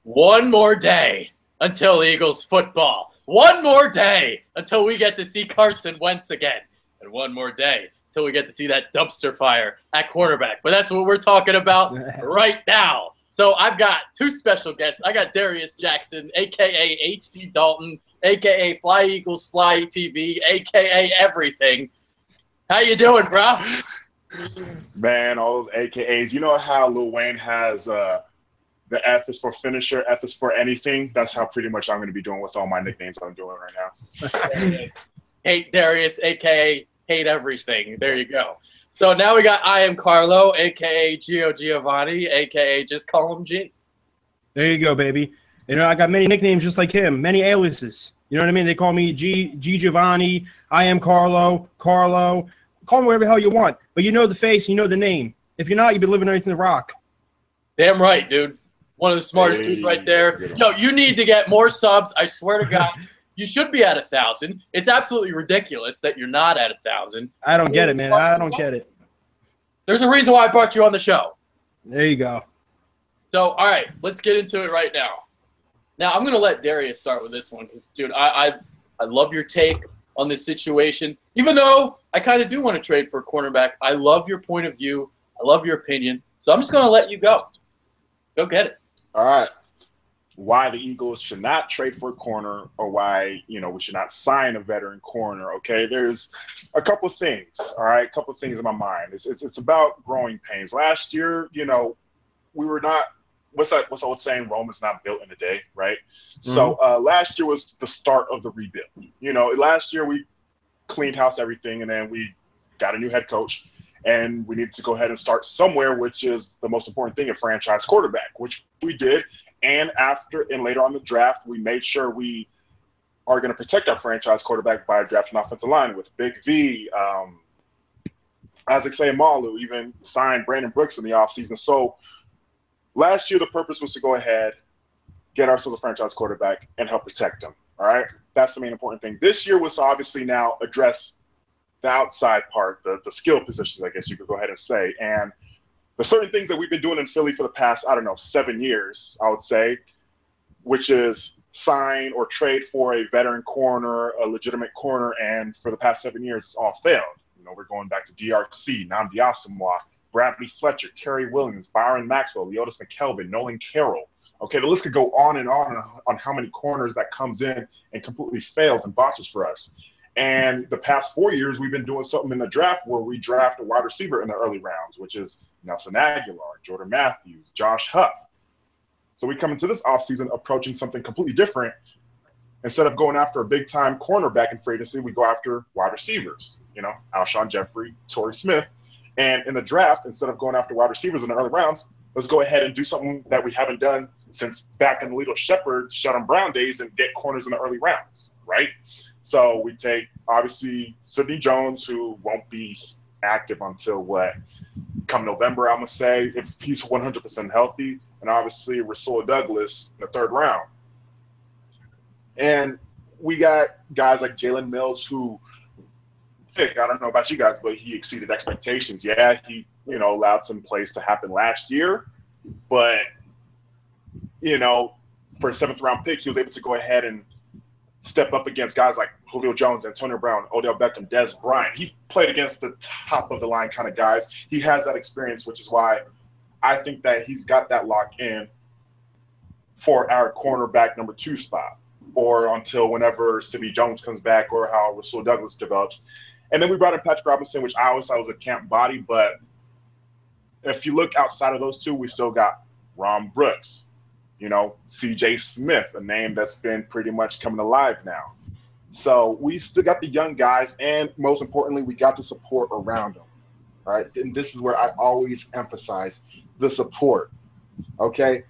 One more day until Eagles football. One more day until we get to see Carson Wentz again. And one more day until we get to see that dumpster fire at quarterback. But that's what we're talking about right now. So I've got two special guests. I got Darius Jackson, a.k.a. H.D. Dalton, a.k.a. Fly Eagles Fly TV, a.k.a. everything. How you doing, bro? Man, all those AKAs. You know how Lil Wayne has the F is for finisher, F is for anything? That's how pretty much I'm going to be doing with all my nicknames I'm doing right now. Hate Darius, a.k.a. hate everything. There you go. So now we got IamCarlo, a.k.a. Gio Giovanni, a.k.a. just call him G. There you go, baby. You know, I got many nicknames just like him, many aliases. You know what I mean? They call me G Giovanni, IamCarlo, Carlo. Call me whatever the hell you want. But you know the face, you know the name. If you're not, you've been living underneath the rock. Damn right, dude. One of the smartest dudes right there. Yo, you need to get more subs. I swear to God. You should be at 1,000. It's absolutely ridiculous that you're not at 1,000. I don't get it, man. I don't get it. There's a reason why I brought you on the show. There you go. So, all right, let's get into it right now. Now, I'm going to let Darius start with this one because, dude, I love your take on this situation. Even though I kind of do want to trade for a cornerback, I love your point of view. I love your opinion. So I'm just going to let you go. Go get it. All right. Why the Eagles should not trade for a corner, or why, you know, we should not sign a veteran corner. Okay, there's a couple of things. All right, a couple of things in my mind. It's about growing pains. Last year, you know, we were not. What's that old saying? Rome is not built in a day, right? Mm-hmm. So last year was the start of the rebuild. You know, last year we cleaned house everything, and then we got a new head coach, and we needed to go ahead and start somewhere, which is the most important thing, a franchise quarterback, which we did. And later on in the draft, we made sure we are going to protect our franchise quarterback by drafting an offensive line with Big V, Isaac Seumalo, even signed Brandon Brooks in the offseason. So last year, the purpose was to go ahead, get ourselves a franchise quarterback, and help protect them. All right? That's the main important thing. This year was obviously now address the outside part, the skill positions, I guess you could go ahead and say. And the certain things that we've been doing in Philly for the past, 7 years, I would say, which is sign or trade for a veteran corner, a legitimate corner, and for the past 7 years, it's all failed. You know, we're going back to DRC, Nnamdi Asomugha, Bradley Fletcher, Kerry Williams, Byron Maxwell, Leotis McKelvin, Nolan Carroll. Okay, the list could go on and on how many corners that comes in and completely fails and botches for us. And the past 4 years, we've been doing something in the draft where we draft a wide receiver in the early rounds, which is Nelson Aguilar, Jordan Matthews, Josh Huff. So we come into this offseason approaching something completely different. Instead of going after a big-time cornerback in free agency, we go after wide receivers, you know, Alshon Jeffrey, Torrey Smith. And in the draft, instead of going after wide receivers in the early rounds, let's go ahead and do something that we haven't done since back in the Lito Shepherd, Sheldon Brown days and get corners in the early rounds, right? So we take, obviously, Sidney Jones, who won't be active until come November, I'm going to say, if he's 100% healthy, and obviously Rasul Douglas in the third round. And we got guys like Jalen Mills, who, I don't know about you guys, but he exceeded expectations. Yeah, he, you know, allowed some plays to happen last year, but, you know, for a 7th-round pick, he was able to go ahead and step up against guys like Julio Jones, Antonio Brown, Odell Beckham, Dez Bryant. He played against the top-of-the-line kind of guys. He has that experience, which is why I think that he's got that lock in for our cornerback number 2 spot, or until whenever Sidney Jones comes back or how Rasul Douglas develops. And then we brought in Patrick Robinson, which I always thought was a camp body. But if you look outside of those two, we still got Ron Brooks, you know, C.J. Smith, a name that's been pretty much coming alive now. So we still got the young guys, and most importantly, we got the support around them, right? And this is where I always emphasize the support, okay?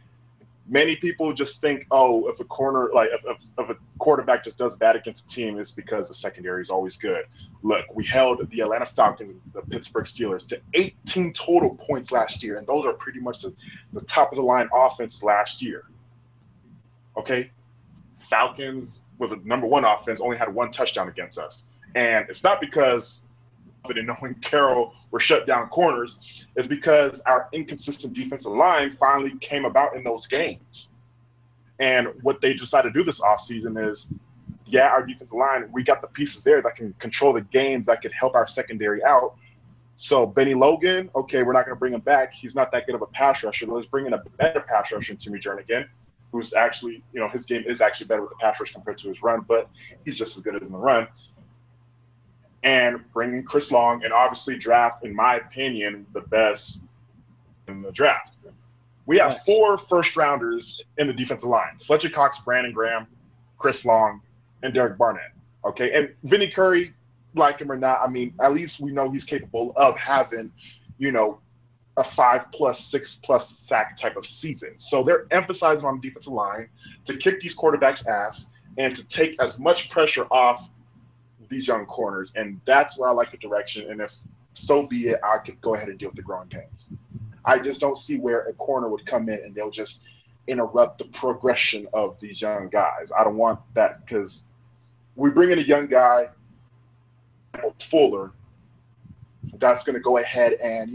Many people just think, oh, if a corner, like if a quarterback just does bad against a team, it's because the secondary is always good. Look, we held the Atlanta Falcons and the Pittsburgh Steelers to 18 total points last year, and those are pretty much the top-of-the-line offenses last year. Okay? Falcons was a #1 offense, only had 1 touchdown against us. And it's not because and knowing Carroll were shut down corners, is because our inconsistent defensive line finally came about in those games. And what they decided to do this offseason is, yeah, our defensive line, we got the pieces there that can control the games, that could help our secondary out. So Benny Logan, okay, we're not going to bring him back. He's not that good of a pass rusher. Let's bring in a better pass rusher in Timmy Jernigan, who's actually, his game is actually better with the pass rush compared to his run, but he's just as good as in the run. And bring in Chris Long, and obviously draft, in my opinion, the best in the draft. We have 4 first-rounders in the defensive line: Fletcher Cox, Brandon Graham, Chris Long, and Derek Barnett. Okay, and Vinny Curry, like him or not, I mean, at least we know he's capable of having, a 5+, 6+ sack type of season. So they're emphasizing on the defensive line to kick these quarterbacks' ass and to take as much pressure off these young corners. And that's where I like the direction. And if so be it, I could go ahead and deal with the growing pains. I just don't see where a corner would come in and they'll just interrupt the progression of these young guys. I don't want that, because we bring in a young guy, Fuller, that's going to go ahead and,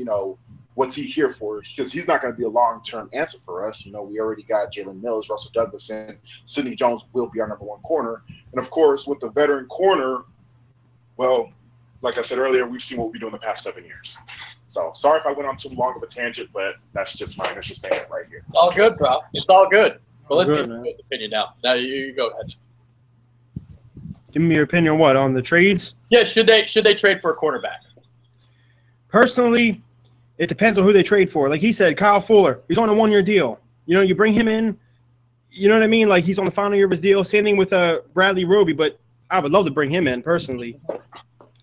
what's he here for? Because he's not going to be a long-term answer for us. We already got Jalen Mills, Russell Douglas, and Sidney Jones will be our number 1 corner. And, of course, with the veteran corner, well, like I said earlier, we've seen what we do in the past 7 years. So sorry if I went on too long of a tangent, but that's just my initial statement right here. All good, bro. It's all good. Well, let's get his opinion now. Now you go ahead. Give me your opinion on what? On the trades? Yeah, should they trade for a quarterback? Personally, it depends on who they trade for. Like he said, Kyle Fuller, he's on a 1-year deal. You bring him in, you know what I mean? Like he's on the final year of his deal. Same thing with Bradley Roby, but I would love to bring him in personally.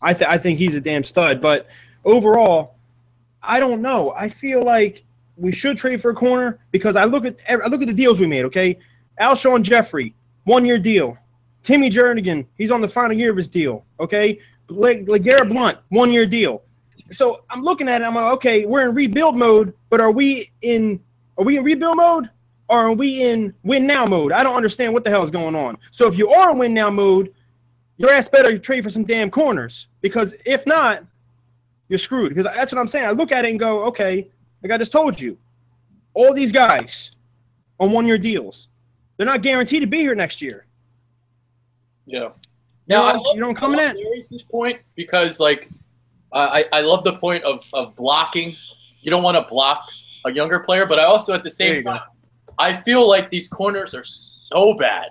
I think he's a damn stud. But overall, I don't know. I feel like we should trade for a corner because I look at the deals we made, okay? Alshon Jeffrey, 1-year deal. Timmy Jernigan, he's on the final year of his deal, okay? LeGarrette Blount, 1-year deal. So I'm looking at it, I'm like, okay, we're in rebuild mode, but are we in rebuild mode or are we in win now mode? I don't understand what the hell is going on. So if you are in win now mode, your ass better trade for some damn corners, because if not, you're screwed. Because that's what I'm saying. I look at it and go, okay, like I just told you, all these guys on 1-year deals, they're not guaranteed to be here next year. Yeah. Now, you don't come in at Darius' point, because like I love the point of blocking. You don't want to block a younger player, but I also at the same time I feel like these corners are so bad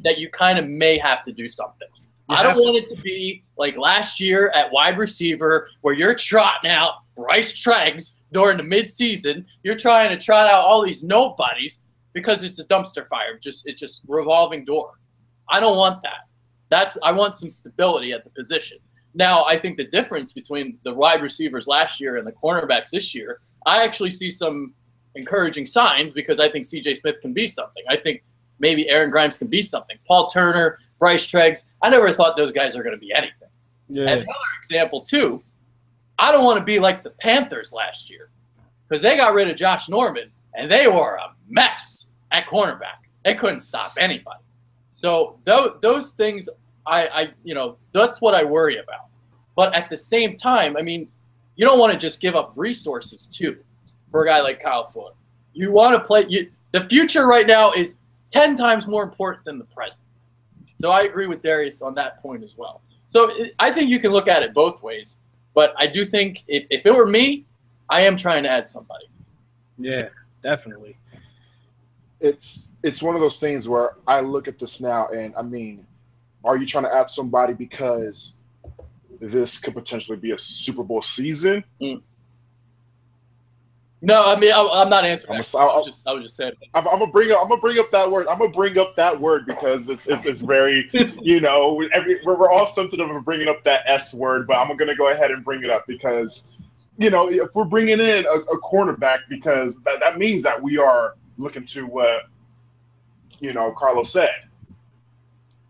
that you kind of may have to do something. I don't want it to be like last year at wide receiver where you're trotting out Bryce Treggs during the midseason. You're trying to trot out all these nobodies because it's a dumpster fire. It's just revolving door. I don't want that. I want some stability at the position. Now, I think the difference between the wide receivers last year and the cornerbacks this year, I actually see some encouraging signs because I think C.J. Smith can be something. I think maybe Aaron Grimes can be something. Paul Turner, Bryce Treggs, I never thought those guys are going to be anything. Yeah. And another example, too, I don't want to be like the Panthers last year because they got rid of Josh Norman, and they were a mess at cornerback. They couldn't stop anybody. So those things, that's what I worry about. But at the same time, I mean, you don't want to just give up resources, too, for a guy like Kyle Fuller. You want to play – the future right now is 10 times more important than the present. So I agree with Darius on that point as well. So I think you can look at it both ways. But I do think if it were me, I am trying to add somebody. Yeah, definitely. It's one of those things where I look at this now and, I mean, are you trying to add somebody because this could potentially be a Super Bowl season? No, I mean I'm not answering. I was just saying. I'm gonna bring up that word. I'm gonna bring up that word because it's very we're all sensitive of bringing up that S word, but I'm gonna go ahead and bring it up because if we're bringing in a cornerback, because that means that we are looking to what Carlo said,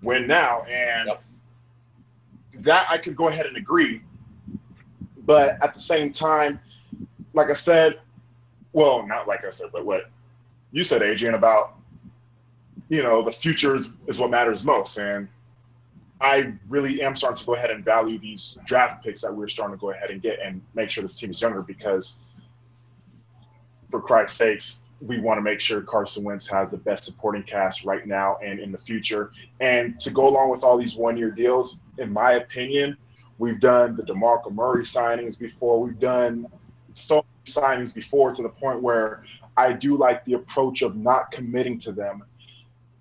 win now, and that I could go ahead and agree. But at the same time, like I said. Well, not like I said, but what you said, Adrian, about, the future is what matters most. And I really am starting to go ahead and value these draft picks that we're starting to go ahead and get and make sure this team is younger because, for Christ's sakes, we want to make sure Carson Wentz has the best supporting cast right now and in the future. And to go along with all these one-year deals, in my opinion, we've done the DeMarco Murray signings before. We've done so many signings before to the point where I do like the approach of not committing to them,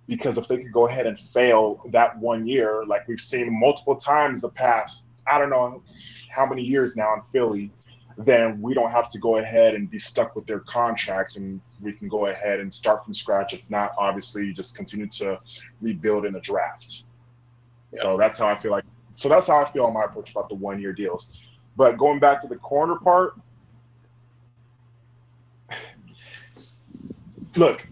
because if they could go ahead and fail that 1 year, like we've seen multiple times the past, I don't know how many years now in Philly, then we don't have to go ahead and be stuck with their contracts, and we can go ahead and start from scratch. If not, obviously, just continue to rebuild in the draft. Yeah. So that's how I feel on my approach about the 1 year deals. But going back to the corner part, look,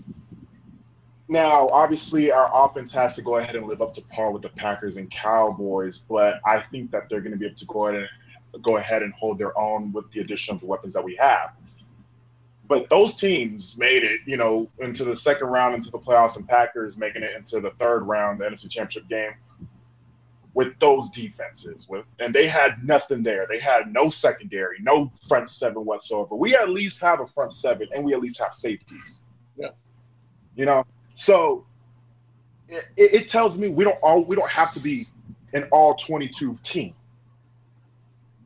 now obviously our offense has to go ahead and live up to par with the Packers and Cowboys, but I think that they're going to be able to go ahead and hold their own with the addition of the weapons that we have. But those teams made it, into the second round, into the playoffs, and Packers making it into the third round, the NFC Championship game, with those defenses. And they had nothing there. They had no secondary, no front seven whatsoever. We at least have a front seven, and we at least have safeties. Yeah. So it tells me we don't have to be an all 22 team.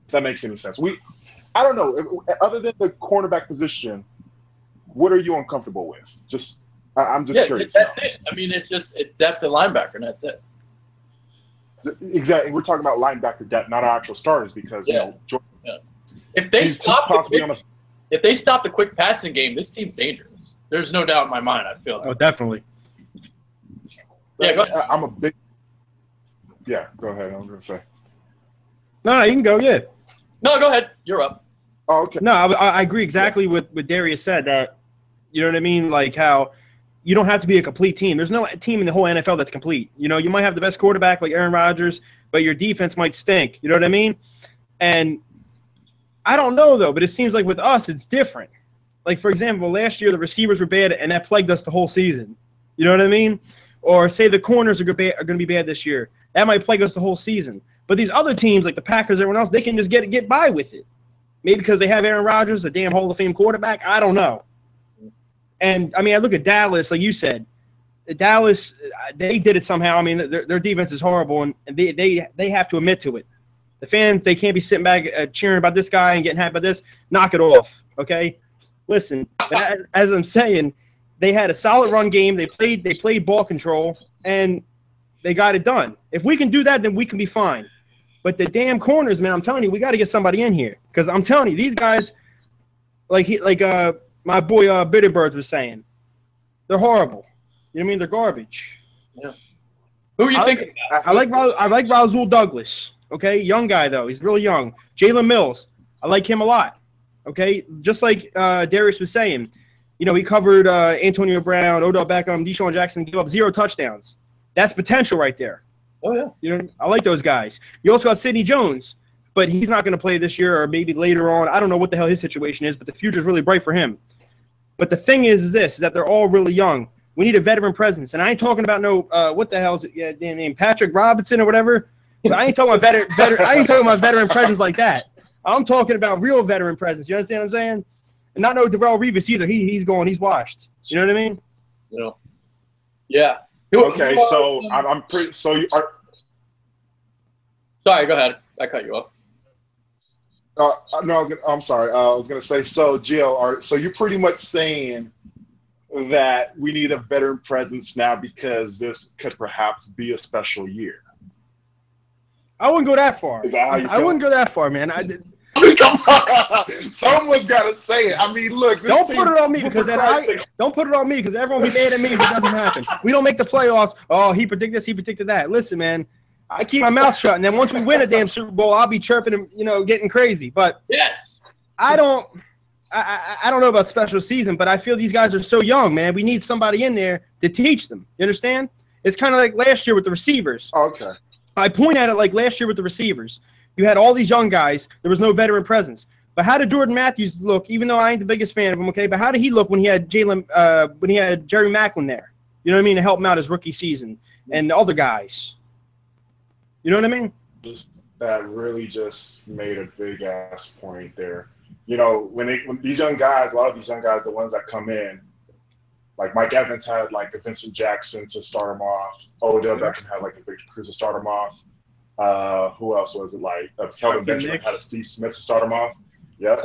If that makes any sense. I don't know. Other than the cornerback position, what are you uncomfortable with? I'm just curious. That's it. I mean, it's depth at linebacker, and that's it. Exactly. We're talking about linebacker depth, not our actual starters, because if they stop the quick passing game, this team's dangerous. There's no doubt in my mind. I feel that. Oh, definitely. Yeah, go ahead. Go ahead. I was gonna say. No, you can go. Yeah. No, go ahead. You're up. Oh, okay. No, I agree exactly with what Darius said. That, you know what I mean? Like how you don't have to be a complete team. There's no team in the whole NFL that's complete. You might have the best quarterback like Aaron Rodgers, but your defense might stink. You know what I mean? And I don't know, though, but it seems like with us, it's different. Like, for example, last year the receivers were bad, and that plagued us the whole season. You know what I mean? Or say the corners are going to be bad this year. That might plague us the whole season. But these other teams, like the Packers, everyone else, they can just get by with it. Maybe because they have Aaron Rodgers, a damn Hall of Fame quarterback. I don't know. And, I mean, I look at Dallas, like you said. Dallas, they did it somehow. I mean, their defense is horrible, and they have to admit to it. The fans, they can't be sitting back cheering about this guy and getting happy about this. Knock it off, okay? Listen, but as I'm saying, they had a solid run game. They played ball control, and they got it done. If we can do that, then we can be fine. But the damn corners, man, I'm telling you, we got to get somebody in here. Because I'm telling you, these guys, like my boy Bitterbirds was saying, they're horrible. You know what I mean? They're garbage. Yeah. Who are you thinking about? I like Rasul Douglas. Okay, young guy though. He's really young. Jalen Mills. I like him a lot. Okay, just like Darius was saying, he covered Antonio Brown, Odell Beckham, Deshaun Jackson, gave up 0 touchdowns. That's potential right there. Oh yeah. I like those guys. You also got Sidney Jones, but he's not going to play this year or maybe later on. I don't know what the hell his situation is, but the future is really bright for him. But the thing is that they're all really young. We need a veteran presence, and I ain't talking about no what the hell is it? Name Patrick Robinson or whatever. I ain't talking about I ain't talking about veteran presence like that. I'm talking about real veteran presence. You understand what I'm saying? And not no Darrelle Revis either. He's gone. He's washed. You know what I mean? Yeah. Okay, so I'm pretty. So you are. Sorry, go ahead. I cut you off. No, I'm sorry. I was gonna say. So, Jill, so you're pretty much saying that we need a veteran presence now because this could perhaps be a special year. I wouldn't go that far. Is that how you feel? I wouldn't go that far, man. Come on. Someone's got to say it. I mean, look. Don't put it on me because everyone will be mad at me if it doesn't happen. We don't make the playoffs. Oh, he predicted this, he predicted that. Listen, man, I keep my mouth shut, and then once we win a damn Super Bowl, I'll be chirping and getting crazy. But yes, I don't know about special season, but I feel these guys are so young, man. We need somebody in there to teach them. You understand? It's kind of like last year with the receivers. Okay. I point at it like last year with the receivers. You had all these young guys. There was no veteran presence. But how did Jordan Matthews look? Even though I ain't the biggest fan of him, okay. But how did he look when he had Jerry Maclin there? You know what I mean? To help him out his rookie season and the other guys. You know what I mean? That really just made a big ass point there. When these young guys, a lot of these young guys, the ones that come in, Like Mike Evans had like a Vincent Jackson to start him off. Odell Beckham had like a Victor Cruz to start him off. Who else was it? Like Kelvin Benjamin had a Steve Smith to start him off. Yeah.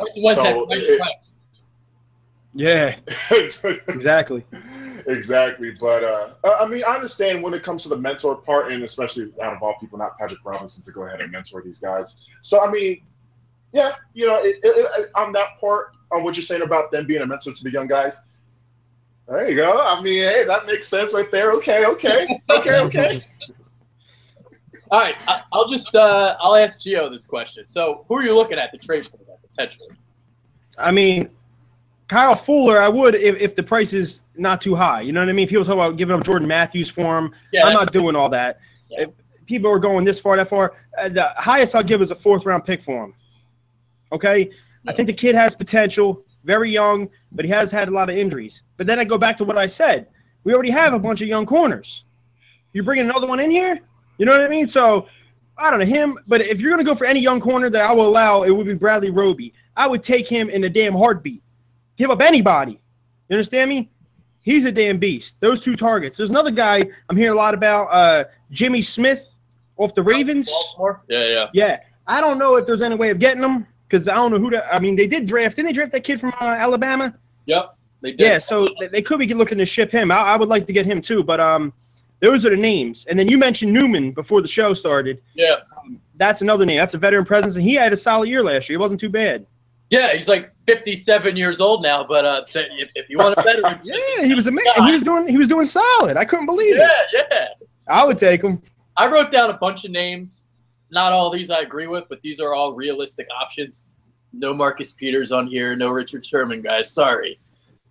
Yeah. Exactly. Exactly. But I mean, I understand when it comes to the mentor part, and especially out of all people, not Patrick Robinson to go ahead and mentor these guys. So I mean, yeah, you know, on that part, on what you're saying about them being a mentor to the young guys. There you go. I mean, hey, that makes sense right there. Okay. All right, I'll ask Gio this question. So, who are you looking at to trade for that potentially? I mean, Kyle Fuller, I would if the price is not too high. You know what I mean? People talk about giving up Jordan Matthews for him. Yeah, I'm not doing all that. Yeah. If people are going this far, that far. The highest I'll give is a 4th-round pick for him. Okay? Yeah. I think the kid has potential. Very young, but he has had a lot of injuries. But then I go back to what I said. We already have a bunch of young corners. You're bringing another one in here? You know what I mean? So, I don't know him. But if you're going to go for any young corner that I will allow, it would be Bradley Roby. I would take him in a damn heartbeat. Give up anybody. You understand me? He's a damn beast. Those 2 targets. There's another guy I'm hearing a lot about, Jimmy Smith off the Ravens. Yeah. I don't know if there's any way of getting him. Because I don't know who to – I mean, they did draft – didn't they draft that kid from Alabama? Yep, they did. Yeah, so they could be looking to ship him. I would like to get him too, but those are the names. And then you mentioned Newman before the show started. Yeah. That's another name. That's a veteran presence, and he had a solid year last year. It wasn't too bad. Yeah, he's like 57 years old now, but if you want a veteran – yeah, he was amazing. He was doing solid. I couldn't believe it. Yeah. I would take him. I wrote down a bunch of names. Not all these I agree with, but these are all realistic options. No Marcus Peters on here. No Richard Sherman, guys. Sorry.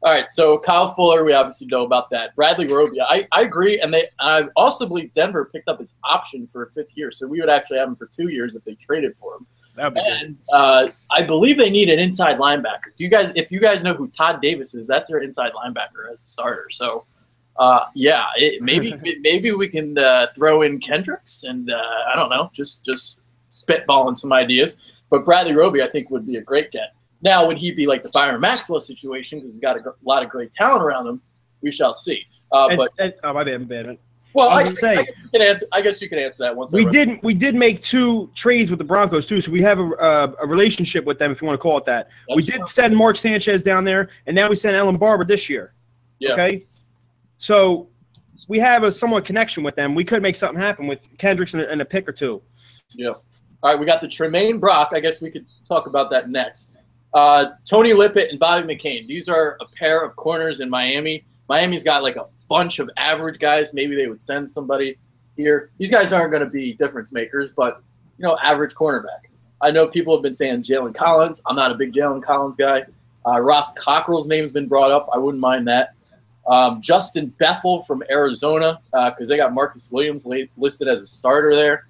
All right, so Kyle Fuller, we obviously know about that. Bradley Roby, I agree, and I also believe Denver picked up his option for a 5th year, so we would actually have him for 2 years if they traded for him. That'd be good. I believe they need an inside linebacker. If you guys know who Todd Davis is, that's their inside linebacker as a starter. So, maybe we can throw in Kendricks and I don't know, just spitballing some ideas. But Bradley Roby, I think, would be a great get. Now, would he be like the Byron Maxwell situation because he's got a lot of great talent around him? We shall see. My bad. Well, I guess you can answer that once. We did make 2 trades with the Broncos too, so we have a relationship with them, if you want to call it that. We did send Mark Sanchez down there, and now we sent Ellen Barber this year. Yeah. Okay, so we have a somewhat connection with them. We could make something happen with Kendricks and a pick or 2. Yeah. All right, we got the Tremaine Brock. I guess we could talk about that next. Tony Lippett and Bobby McCain. These are a pair of corners in Miami. Miami's got like a bunch of average guys. Maybe they would send somebody here. These guys aren't going to be difference makers, but, average cornerback. I know people have been saying Jalen Collins. I'm not a big Jalen Collins guy. Ross Cockrell's name's been brought up. I wouldn't mind that. Justin Bethel from Arizona, because they got Marcus Williams listed as a starter there.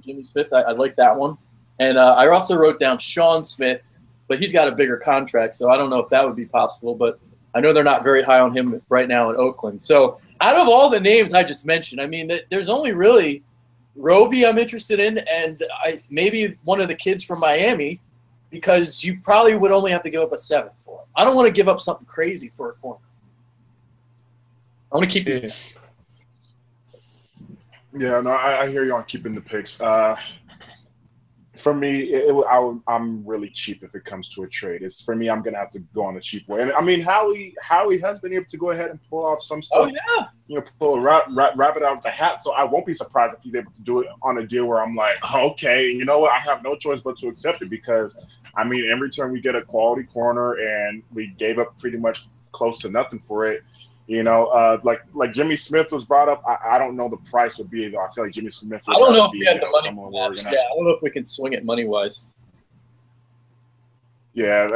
Jimmy Smith, I like that one. And I also wrote down Sean Smith, but he's got a bigger contract, so I don't know if that would be possible. But I know they're not very high on him right now in Oakland. So out of all the names I just mentioned, I mean, there's only really Roby I'm interested in, and maybe one of the kids from Miami, because you probably would only have to give up a 7th for him. I don't want to give up something crazy for a corner. I want to keep these. Yeah, no, I hear you on keeping the picks. For me, I'm really cheap if it comes to a trade. For me, I'm gonna have to go on the cheap way. And I mean, Howie has been able to go ahead and pull off some stuff. Oh yeah. Pull a rabbit out of the hat. So I won't be surprised if he's able to do it on a deal where I'm like, okay, you know what? I have no choice but to accept it because, I mean, every time we get a quality corner and we gave up pretty much close to nothing for it. Like Jimmy Smith was brought up. I don't know the price would be. I feel like Jimmy Smith. I don't know if we have the money. I don't know if we can swing it money wise. Yeah,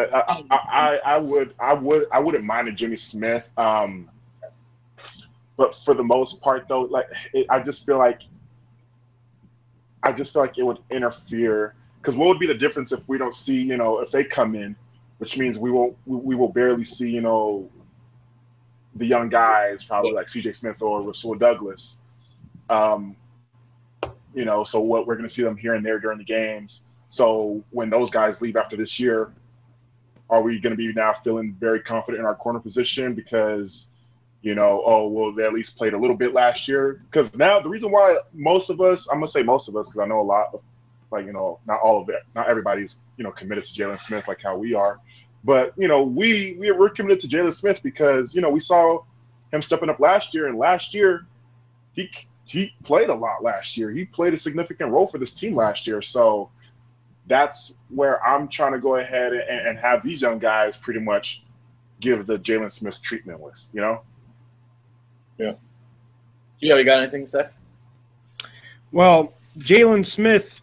I wouldn't mind a Jimmy Smith. But for the most part, though, I just feel like it would interfere. Because what would be the difference if we don't see, if they come in, which means we will barely see, the young guys, probably like C.J. Smith or Rasul Douglas. So what we're going to see them here and there during the games. So when those guys leave after this year, Are we going to be now feeling very confident in our corner position because, well, they at least played a little bit last year? Because now the reason why most of us, I'm going to say most of us, because I know a lot of, not all of it, not everybody's, committed to Jalen Smith like how we are. But, we're committed to Jalen Smith because, we saw him stepping up last year. And last year, he played a lot last year. He played a significant role for this team last year. So that's where I'm trying to go ahead and have these young guys pretty much give the Jalen Smith treatment with, Yeah. You got anything to say? Well, Jalen Smith,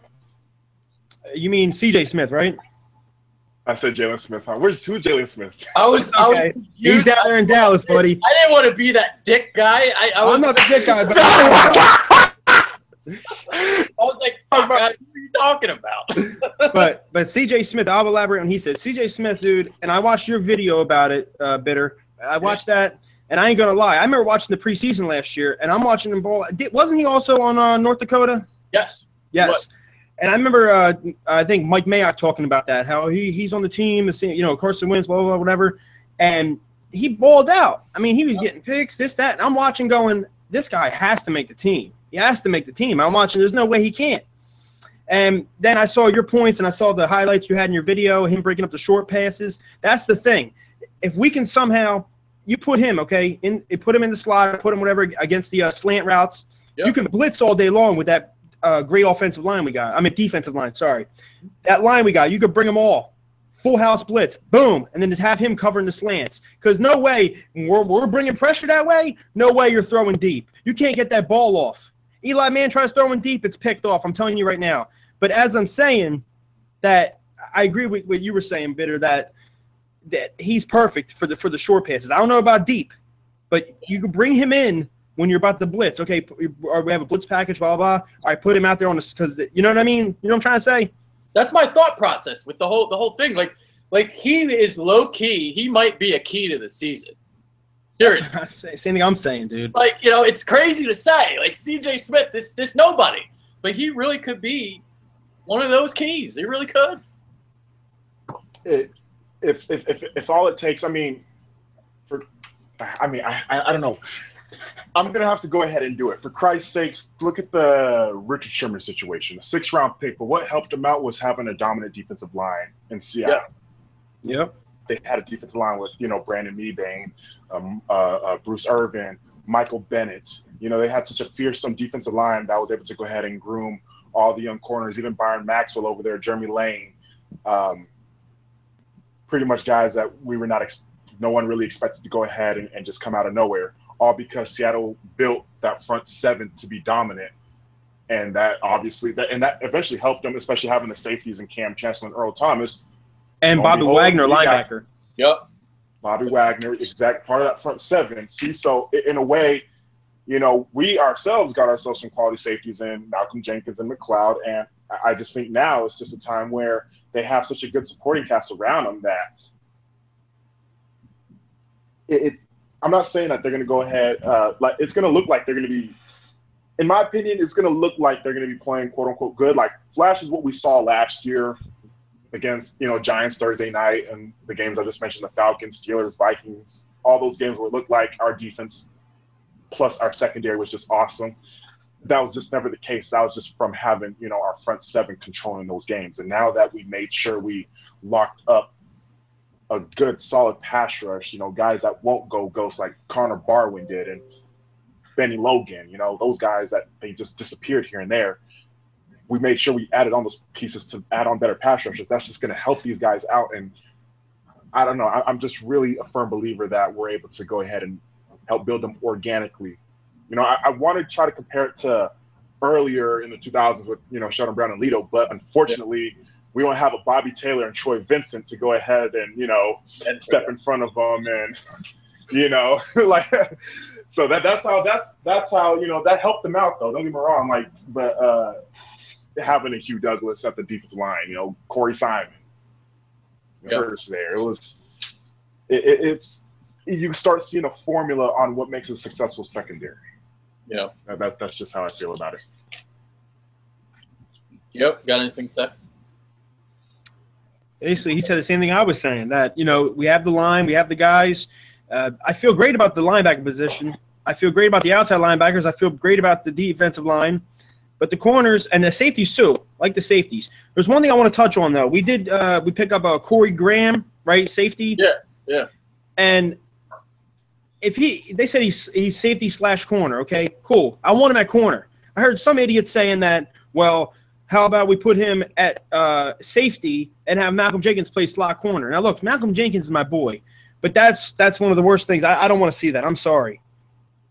you mean C.J. Smith, right? I said Jalen Smith. Who's Jalen Smith? I was He's down there in Dallas, buddy. I didn't want to be that dick guy. I'm not the dick guy, but I was like, fuck, what are you talking about? but C.J. Smith, I'll elaborate on what he said. C.J. Smith, dude, and I watched your video about it, Bitter. I watched that, and I ain't going to lie. I remember watching the preseason last year, and I'm watching him ball. Wasn't he also on North Dakota? Yes. Yes. And I remember, I think Mike Mayock talking about that, how he's on the team, Carson Wentz, blah, blah, blah, whatever. And he balled out. I mean, he was getting picks, this, that. And I'm watching going, this guy has to make the team. He has to make the team. I'm watching, there's no way he can't. And then I saw your points and I saw the highlights you had in your video, him breaking up the short passes. That's the thing. If we can somehow, you put him, okay, put him in the slot, put him whatever against the slant routes, you can blitz all day long with that great offensive line we got. I mean, defensive line, sorry. That line we got, you could bring them all. Full house blitz, boom, and then just have him covering the slants. Because no way, we're bringing pressure that way, no way you're throwing deep. You can't get that ball off. Eli Mann tries throwing deep, it's picked off. I'm telling you right now. But as I'm saying, that I agree with what you were saying, Bitter, that he's perfect for the short passes. I don't know about deep, but you can bring him in when you're about to blitz. Okay, or we have a blitz package, blah, blah, blah. All right, put him out there on this because you know what I mean? You know what I'm trying to say? That's my thought process with the whole thing. Like he is low key. He might be a key to the season. Seriously. Same thing I'm saying, dude. Like, it's crazy to say. Like C.J. Smith, this nobody. But he really could be one of those keys. He really could. If all it takes, I don't know. I'm going to have to go ahead and do it. For Christ's sakes, look at the Richard Sherman situation. A 6th-round pick, but what helped him out was having a dominant defensive line in Seattle. Yep. They had a defensive line with, Brandon Meebane, Bruce Irvin, Michael Bennett. They had such a fearsome defensive line that was able to go ahead and groom all the young corners, even Byron Maxwell over there, Jeremy Lane. Pretty much guys that we were no one really expected to go ahead and just come out of nowhere. All because Seattle built that front 7 to be dominant. And that obviously that eventually helped them, especially having the safeties in Cam Chancellor and Earl Thomas. And Bobby Wagner, linebacker. Yep. Bobby Wagner, exact part of that front 7. See, so in a way, we ourselves got ourselves some quality safeties in Malcolm Jenkins and McLeod. And I just think now it's just a time where they have such a good supporting cast around them that I'm not saying that they're going to go ahead, it's going to look like they're going to be, in my opinion, it's going to look like they're going to be playing quote unquote good. Like flash is what we saw last year against, Giants Thursday night and the games I just mentioned, the Falcons, Steelers, Vikings, all those games where it looked like our defense plus our secondary was just awesome. That was just never the case. That was just from having, our front 7 controlling those games. And now that we made sure we locked up a good, solid pass rush, guys that won't go ghost like Connor Barwin did and Benny Logan, those guys that they just disappeared here and there. We made sure we added on those pieces to add on better pass rushes. That's just going to help these guys out. And I don't know. I'm just really a firm believer that we're able to go ahead and help build them organically. I want to try to compare it to earlier in the 2000s with, Sheldon Brown and Lito, but unfortunately, we don't have a Bobby Taylor and Troy Vincent to go ahead and, step in front of them and, like, so that's how, that helped them out though. Don't get me wrong. But having a Hugh Douglas at the defensive line, Corey Simon, first there, it's, you start seeing a formula on what makes a successful secondary. Yeah. That's just how I feel about it. Yep. Got anything, Seth? Basically, he said the same thing I was saying, that, we have the line, we have the guys. I feel great about the linebacker position. I feel great about the outside linebackers. I feel great about the defensive line. But the corners and the safeties too, like the safeties. There's one thing I want to touch on, though. We pick up a Corey Graham, right, safety? Yeah. And they said he's safety / corner, okay? Cool. I want him at corner. I heard some idiots saying that, well, how about we put him at safety and have Malcolm Jenkins play slot corner? Now, look, Malcolm Jenkins is my boy, but that's one of the worst things. I don't want to see that. I'm sorry.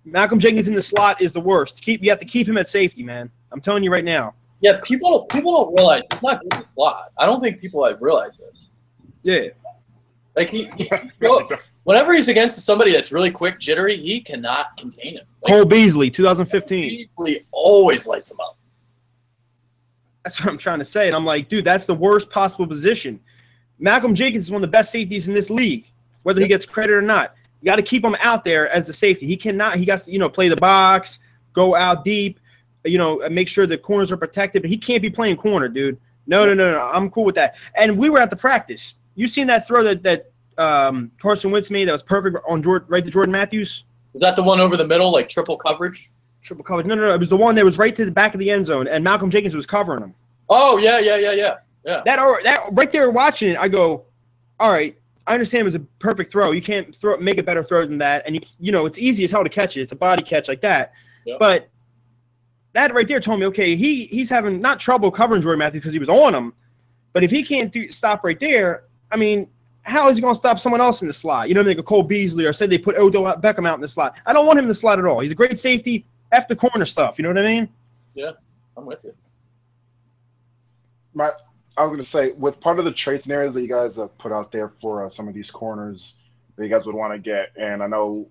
Malcolm Jenkins in the slot is the worst. You have to keep him at safety, man. I'm telling you right now. Yeah, people don't realize he's not good in the slot. I don't think people realize this. Yeah. Like whenever he's against somebody that's really quick, jittery, he cannot contain him. Cole Beasley, 2015. Beasley always lights him up. That's what I'm trying to say. And I'm like, dude, that's the worst possible position. Malcolm Jenkins is one of the best safeties in this league, whether he gets credit or not. You got to keep him out there as the safety. He got to, play the box, go out deep, make sure the corners are protected. But he can't be playing corner, dude. No. I'm cool with that. And we were at the practice. You seen that throw that Carson Wentz made that was perfect on right to Jordan Matthews? Was that the one over the middle, like triple coverage? Triple coverage. No. It was the one that was right to the back of the end zone, and Malcolm Jenkins was covering him. Oh, yeah. That right there watching it, I go, all right, I understand it was a perfect throw. You can't make a better throw than that. And, it's easy as hell to catch it. It's a body catch like that. Yep. But that right there told me, okay, he's having not trouble covering Jordan Matthews because he was on him. But if he can't stop right there, I mean, how is he going to stop someone else in the slot? Like a Cole Beasley, or say they put Odell Beckham out in the slot. I don't want him in the slot at all. He's a great safety. F the corner stuff. You know what I mean? Yeah, I'm with you. I was going to say, with part of the trade scenarios that you guys have put out there for some of these corners that you guys would want to get, and I know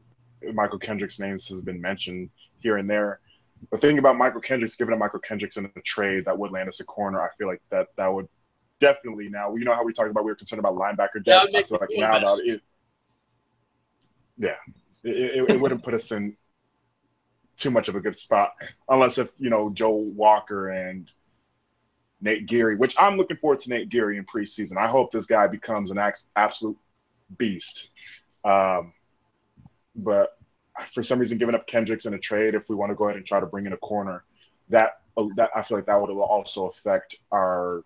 Michael Kendrick's names has been mentioned here and there. The thing about Michael Kendrick's, giving up Michael Kendrick's in a trade that would land us a corner, I feel like that would definitely now. You know how we talked about we were concerned about linebacker depth? I feel like now that it wouldn't put us in too much of a good spot unless if, Joe Walker and Nate Geary, which I'm looking forward to Nate Geary in preseason. I hope this guy becomes an absolute beast. But for some reason, giving up Kendricks in a trade, if we want to go ahead and try to bring in a corner, that I feel like that would also affect our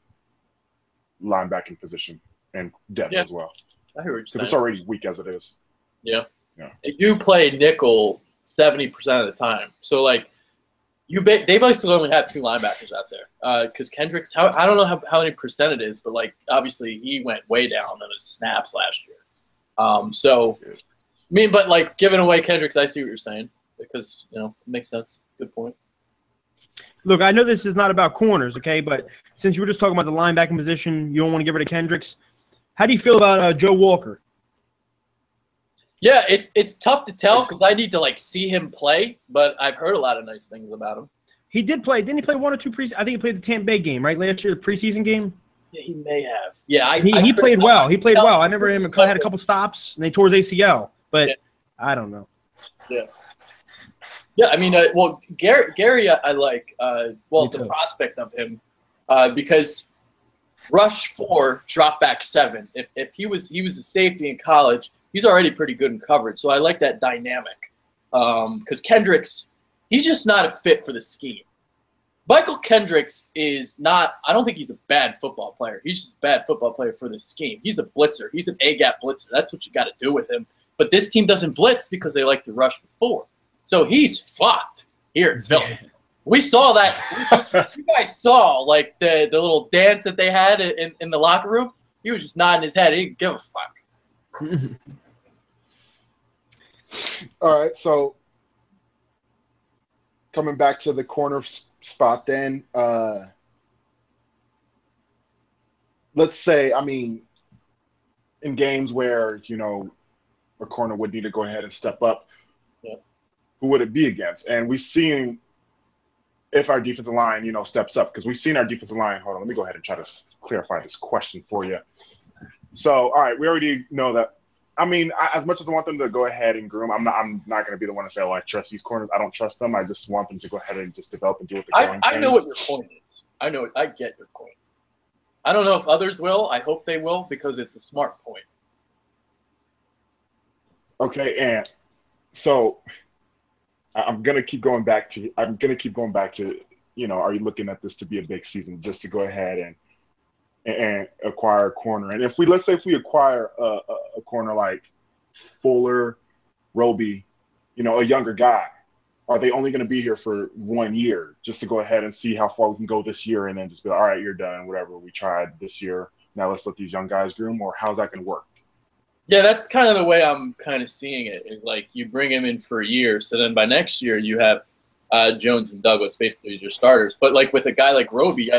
linebacking position and depth as well. I hear what you're saying. It's already weak as it is. Yeah. They do play nickel 70% of the time. So, they basically only have two linebackers out there. Because Kendricks, I don't know how many percent it is, but, obviously he went way down on his snaps last year. But giving away Kendricks, I see what you're saying. Because, it makes sense. Good point. Look, I know this is not about corners, okay? But since you were just talking about the linebacking position, you don't want to give it to Kendricks. How do you feel about Joe Walker? Yeah, it's tough to tell because I need to see him play, but I've heard a lot of nice things about him. He did play. Didn't he play one or two preseason? I think he played the Tampa Bay game, right? Last year, the preseason game. Yeah, he may have. Yeah, he played well. He played well. I remember him had a couple stops and they tore his ACL, but I don't know. Yeah. Yeah, I mean, Gary, I like. The prospect of him, because rush 4, drop back 7. If he was a safety in college, he's already pretty good in coverage. So I like that dynamic. Because Kendricks, he's just not a fit for the scheme. Michael Kendricks is not. I don't think he's a bad football player. He's just a bad football player for the scheme. He's a blitzer. He's an A-gap blitzer. That's what you got to do with him. But this team doesn't blitz because they like to rush with 4. So he's fucked here in Philly. We saw that. You guys saw the little dance that they had in the locker room. He was just nodding his head. He didn't give a fuck. All right, so coming back to the corner spot then, let's say, in games where, a corner would need to go ahead and step up, who would it be against? And we've seen if our defensive line, steps up, because we've seen our defensive line. Hold on, let me go ahead and try to clarify this question for you. So, all right, we already know that. As much as I want them to go ahead and groom, I'm not going to be the one to say, I trust these corners. I don't trust them. I just want them to go ahead and just develop and do what they're doing. I know what your point is. I get your point. I don't know if others will. I hope they will because it's a smart point. Okay, and so I'm gonna keep going back to. Are you looking at this to be a big season just to go ahead and acquire a corner? And let's say if we acquire a corner like Fuller, Roby, a younger guy, are they only going to be here for 1 year just to go ahead and see how far we can go this year and then just be like, all right, you're done, whatever, we tried this year, now let's let these young guys groom? Or how's that going to work? Yeah, that's kind of the way I'm kind of seeing it. Is like you bring him in for a year, so then by next year you have Jones and Douglas basically as your starters. But like with a guy like Roby,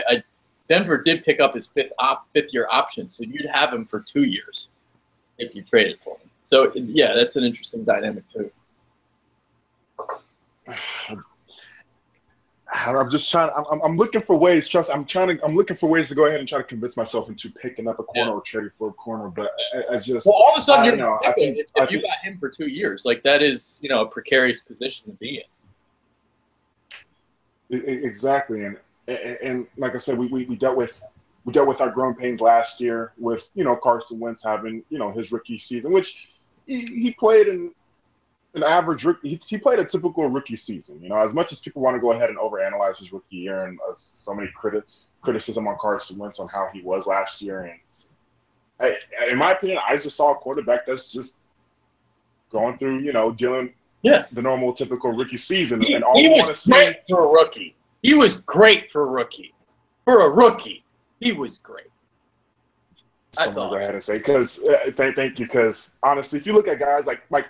Denver did pick up his fifth-year option, so you'd have him for 2 years if you traded for him. So yeah, that's an interesting dynamic too. I'm just trying. I'm looking for ways. I'm looking for ways to go ahead and try to convince myself into picking up a corner or trading for a corner. But I just all of a sudden if you got him for 2 years, like that is a precarious position to be in. Exactly, and like I said, we dealt with our growing pains last year with Carson Wentz having his rookie season, which he played in an average rookie. He played a typical rookie season. As much as people want to go ahead and overanalyze his rookie year and so many criticism on Carson Wentz on how he was last year, and in my opinion, I just saw a quarterback that's just going through dealing the normal typical rookie season. He was great for a rookie. He was great for a rookie. For a rookie, he was great. That's all I had to say. Because thank you. Because honestly, if you look at guys like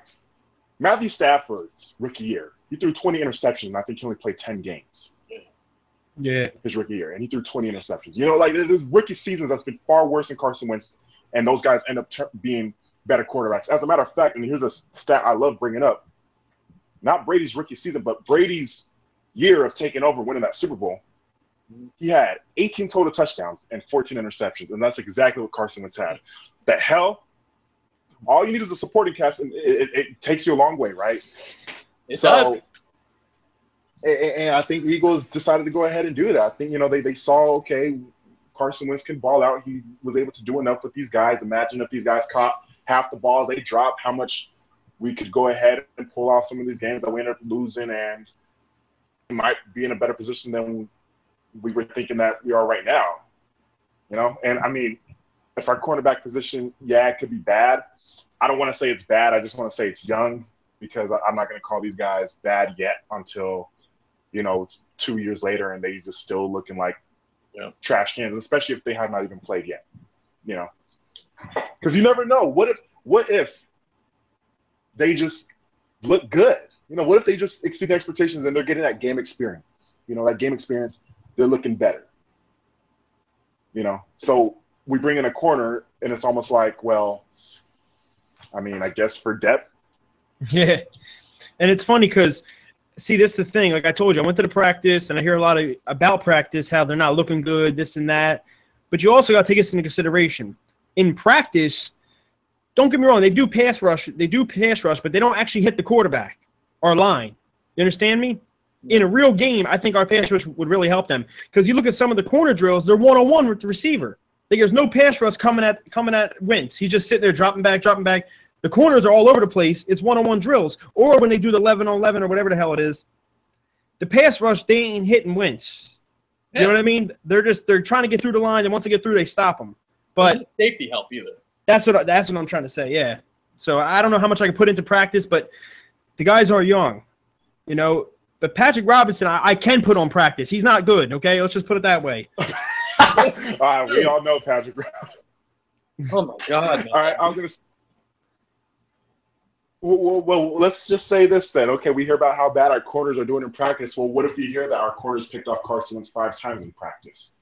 Matthew Stafford's rookie year, he threw 20 interceptions, and I think he only played 10 games. Yeah. His rookie year, and he threw 20 interceptions. There's rookie seasons that's been far worse than Carson Wentz, and those guys end up being better quarterbacks. As a matter of fact, and here's a stat I love bringing up, not Brady's rookie season, but Brady's year of taking over, winning that Super Bowl, he had 18 total touchdowns and 14 interceptions, and that's exactly what Carson Wentz had. The hell? All you need is a supporting cast, and it takes you a long way, right? It does. And I think the Eagles decided to go ahead and do that. I think, they saw, okay, Carson Wentz can ball out. He was able to do enough with these guys. Imagine if these guys caught half the balls they dropped, how much we could go ahead and pull off some of these games that we ended up losing, and we might be in a better position than we were thinking that we are right now. And I mean, if our cornerback position, it could be bad. I don't want to say it's bad. I just want to say it's young, because I'm not going to call these guys bad yet until, it's 2 years later and they just still looking like trash cans, especially if they have not even played yet. Because you never know. What if they just look good? What if they just exceed expectations and they're getting that game experience? That game experience, they're looking better. So we bring in a corner and it's almost like, well, I mean, I guess for depth. Yeah. And it's funny because, see, this is the thing. Like I told you, I went to the practice, and I hear a lot about practice, how they're not looking good, this and that. But you also got to take this into consideration. In practice, don't get me wrong, they do pass rush, but they don't actually hit the quarterback or line. You understand me? In a real game, I think our pass rush would really help them. Because you look at some of the corner drills, they're one-on-one with the receiver. There's no pass rush coming at Wentz. He's just sitting there dropping back. The corners are all over the place. It's one-on-one drills. Or when they do the 11-on-11 or whatever the hell it is, the pass rush, they ain't hitting Wentz. You know what I mean? They're trying to get through the line, and once they get through, they stop them. But safety help either. That's what I'm trying to say. Yeah. So I don't know how much I can put into practice, but the guys are young, But Patrick Robinson, I can put on practice. He's not good. Okay, let's just put it that way. We all know Patrick Robinson. Oh my God. All right, I'm gonna. Well, let's just say this then. Okay, we hear about how bad our corners are doing in practice. Well, what if you hear that our corners picked off Carson Wentz 5 times in practice?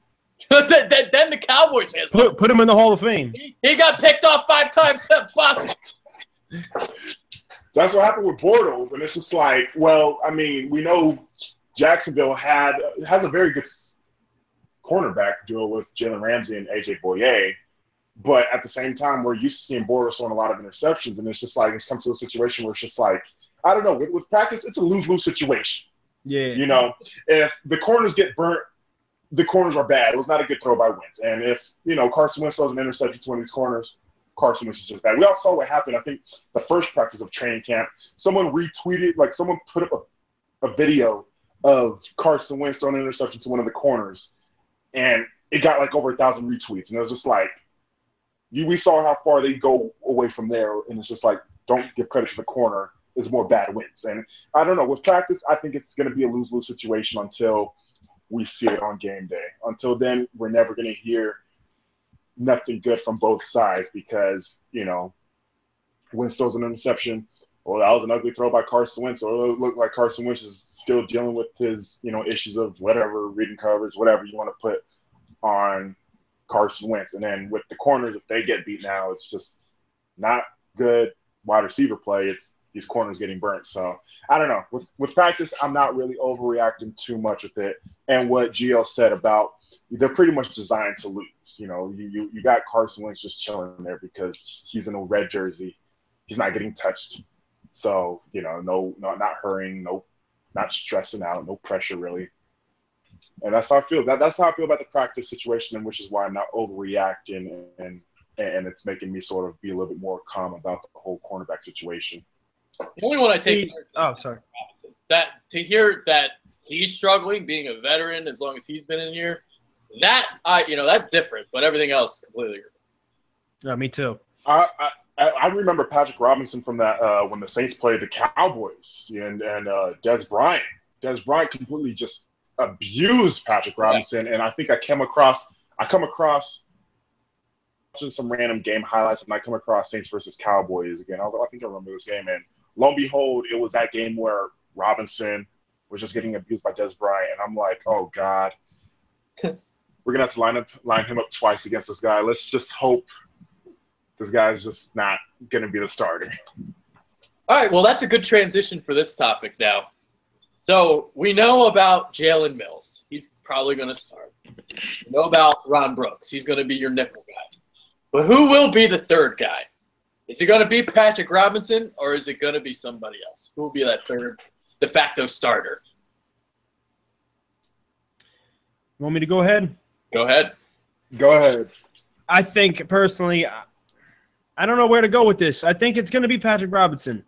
Then the Cowboys has put him in the Hall of Fame. He got picked off 5 times. Bust. That's what happened with Bortles, and it's just like, well, I mean, we know Jacksonville has a very good cornerback duo with Jalen Ramsey and AJ Boye. But at the same time, we're used to seeing Bortles throwing a lot of interceptions, and it's just like it's come to a situation where it's just like, I don't know, with practice, it's a lose-lose situation. Yeah. If the corners get burnt the corners are bad. It was not a good throw by Wentz. And if, Carson Wentz throws an interception to one of these corners, Carson Wentz is just bad. We all saw what happened, I think, the first practice of training camp. Someone retweeted, someone put up a video of Carson Wentz throwing an interception to one of the corners, and it got over 1,000 retweets. And it was just we saw how far they go away from there, and it's just don't give credit to the corner. It's more bad wins. And I don't know. With practice, I think it's going to be a lose-lose situation until we see it on game day. Until then, we're never going to hear nothing good from both sides because, Wentz throws an interception. Well, that was an ugly throw by Carson Wentz, or it looked like Carson Wentz is still dealing with his, issues of whatever, reading coverage, whatever you want to put on Carson Wentz. And then with the corners, if they get beat now, it's just not good wide receiver play. It's these corners getting burnt. So I don't know. With practice, I'm not really overreacting too much with it. And what Gio said about they're pretty much designed to lose. You got Carson Wentz just chilling there because he's in a red jersey. He's not getting touched. So, not hurrying, not stressing out, no pressure really. And that's how I feel. That's how I feel about the practice situation, and which is why I'm not overreacting, and it's making me sort of be a little bit more calm about the whole cornerback situation. The only one I take sorry. That to hear that he's struggling, being a veteran as long as he's been in here, that's different. But everything else completely different. Yeah, me too. I remember Patrick Robinson from that when the Saints played the Cowboys and Dez Bryant. Dez Bryant completely just abused Patrick Robinson, and I think I come across watching some random game highlights, and I come across Saints versus Cowboys again. I think I remember this game, and lo and behold, it was that game where Robinson was just getting abused by Dez Bryant, and I'm like, oh God, we're gonna have to line him up twice against this guy. Let's just hope this guy's just not gonna be the starter. All right, well, that's a good transition for this topic now. So we know about Jalen Mills. He's probably going to start. We know about Ron Brooks. He's going to be your nickel guy. But who will be the third guy? Is it going to be Patrick Robinson, or is it going to be somebody else? Who will be that third de facto starter? You want me to go ahead? Go ahead. Go ahead. I think, personally, I don't know where to go with this. I think it's going to be Patrick Robinson.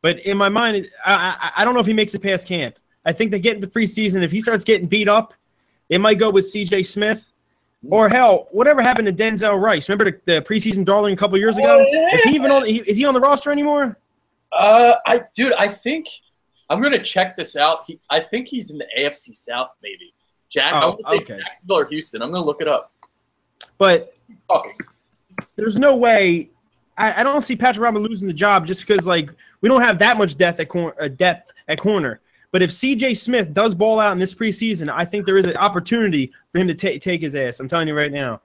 But in my mind, I don't know if he makes it past camp. I think they get into preseason. If he starts getting beat up, they might go with C.J. Smith. Or, hell, whatever happened to Denzel Rice. Remember the preseason darling a couple years ago? Is he even is he on the roster anymore? I think I'm going to check this out. I think he's in the AFC South, maybe. Okay. Jacksonville or Houston. I'm going to look it up. But there's no way – I don't see Patrick Robinson losing the job just because, we don't have that much depth at corner. But if C.J. Smith does ball out in this preseason, I think there is an opportunity for him to take his ass. I'm telling you right now.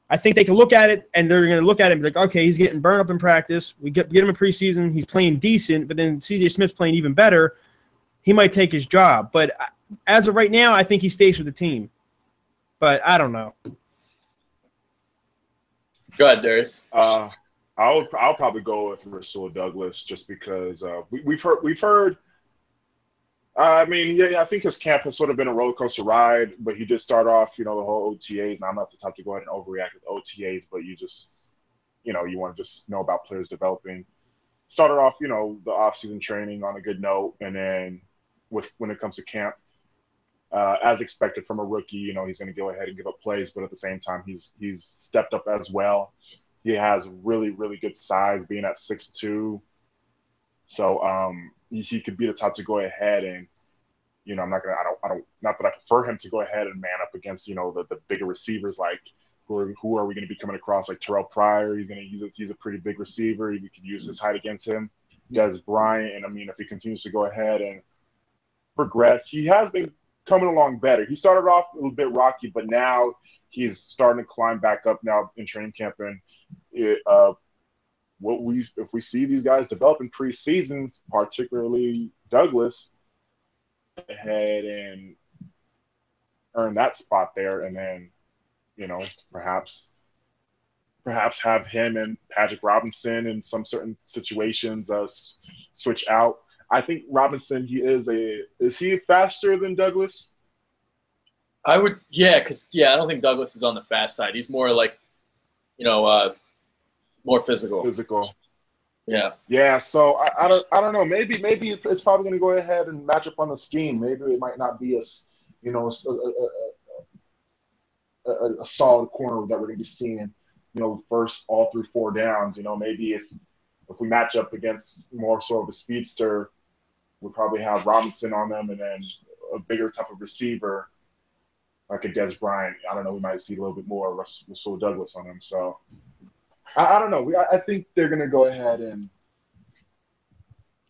I think they can look at it, and they're going to look at it and be like, okay, he's getting burned up in practice. We get him in preseason. He's playing decent, but then C.J. Smith's playing even better. He might take his job. But as of right now, I think he stays with the team. But I don't know. Go ahead, Darius. I'll probably go with Rasul Douglas just because we've heard. I think his camp has sort of been a roller coaster ride, but he did start off, the whole OTAs. And I'm not the type to go ahead and overreact with OTAs, but you just, you want to just know about players developing. Started off, the offseason training on a good note, and then when it comes to camp, as expected from a rookie, he's going to go ahead and give up plays, but at the same time, he's stepped up as well. He has really, really good size, being at 6'2". So he could be the type to go ahead and, not that I prefer him to go ahead and man up against, the bigger receivers who are we going to be coming across, like Terrell Pryor. He's a pretty big receiver. We could use his height against him. Dez Bryant, and if he continues to go ahead and progress, he has been coming along better. He started off a little bit rocky, but now he's starting to climb back up now in training camp. And if we see these guys develop in preseason, particularly Douglas, ahead and earn that spot there, and then perhaps have him and Patrick Robinson in some certain situations switch out. I think Robinson, is he faster than Douglas? I would, because I don't think Douglas is on the fast side. He's more like, more physical. Physical. Yeah. Yeah. So I don't know. Maybe it's probably going to go ahead and match up on the scheme. Maybe it might not be a solid corner that we're going to be seeing. First all through 4 downs. Maybe if we match up against more sort of a speedster, we'll probably have Robinson on them, and then a bigger type of receiver like a Des Bryant. I don't know. We might see a little bit more Russell Douglas on him. So I don't know. I think they're going to go ahead and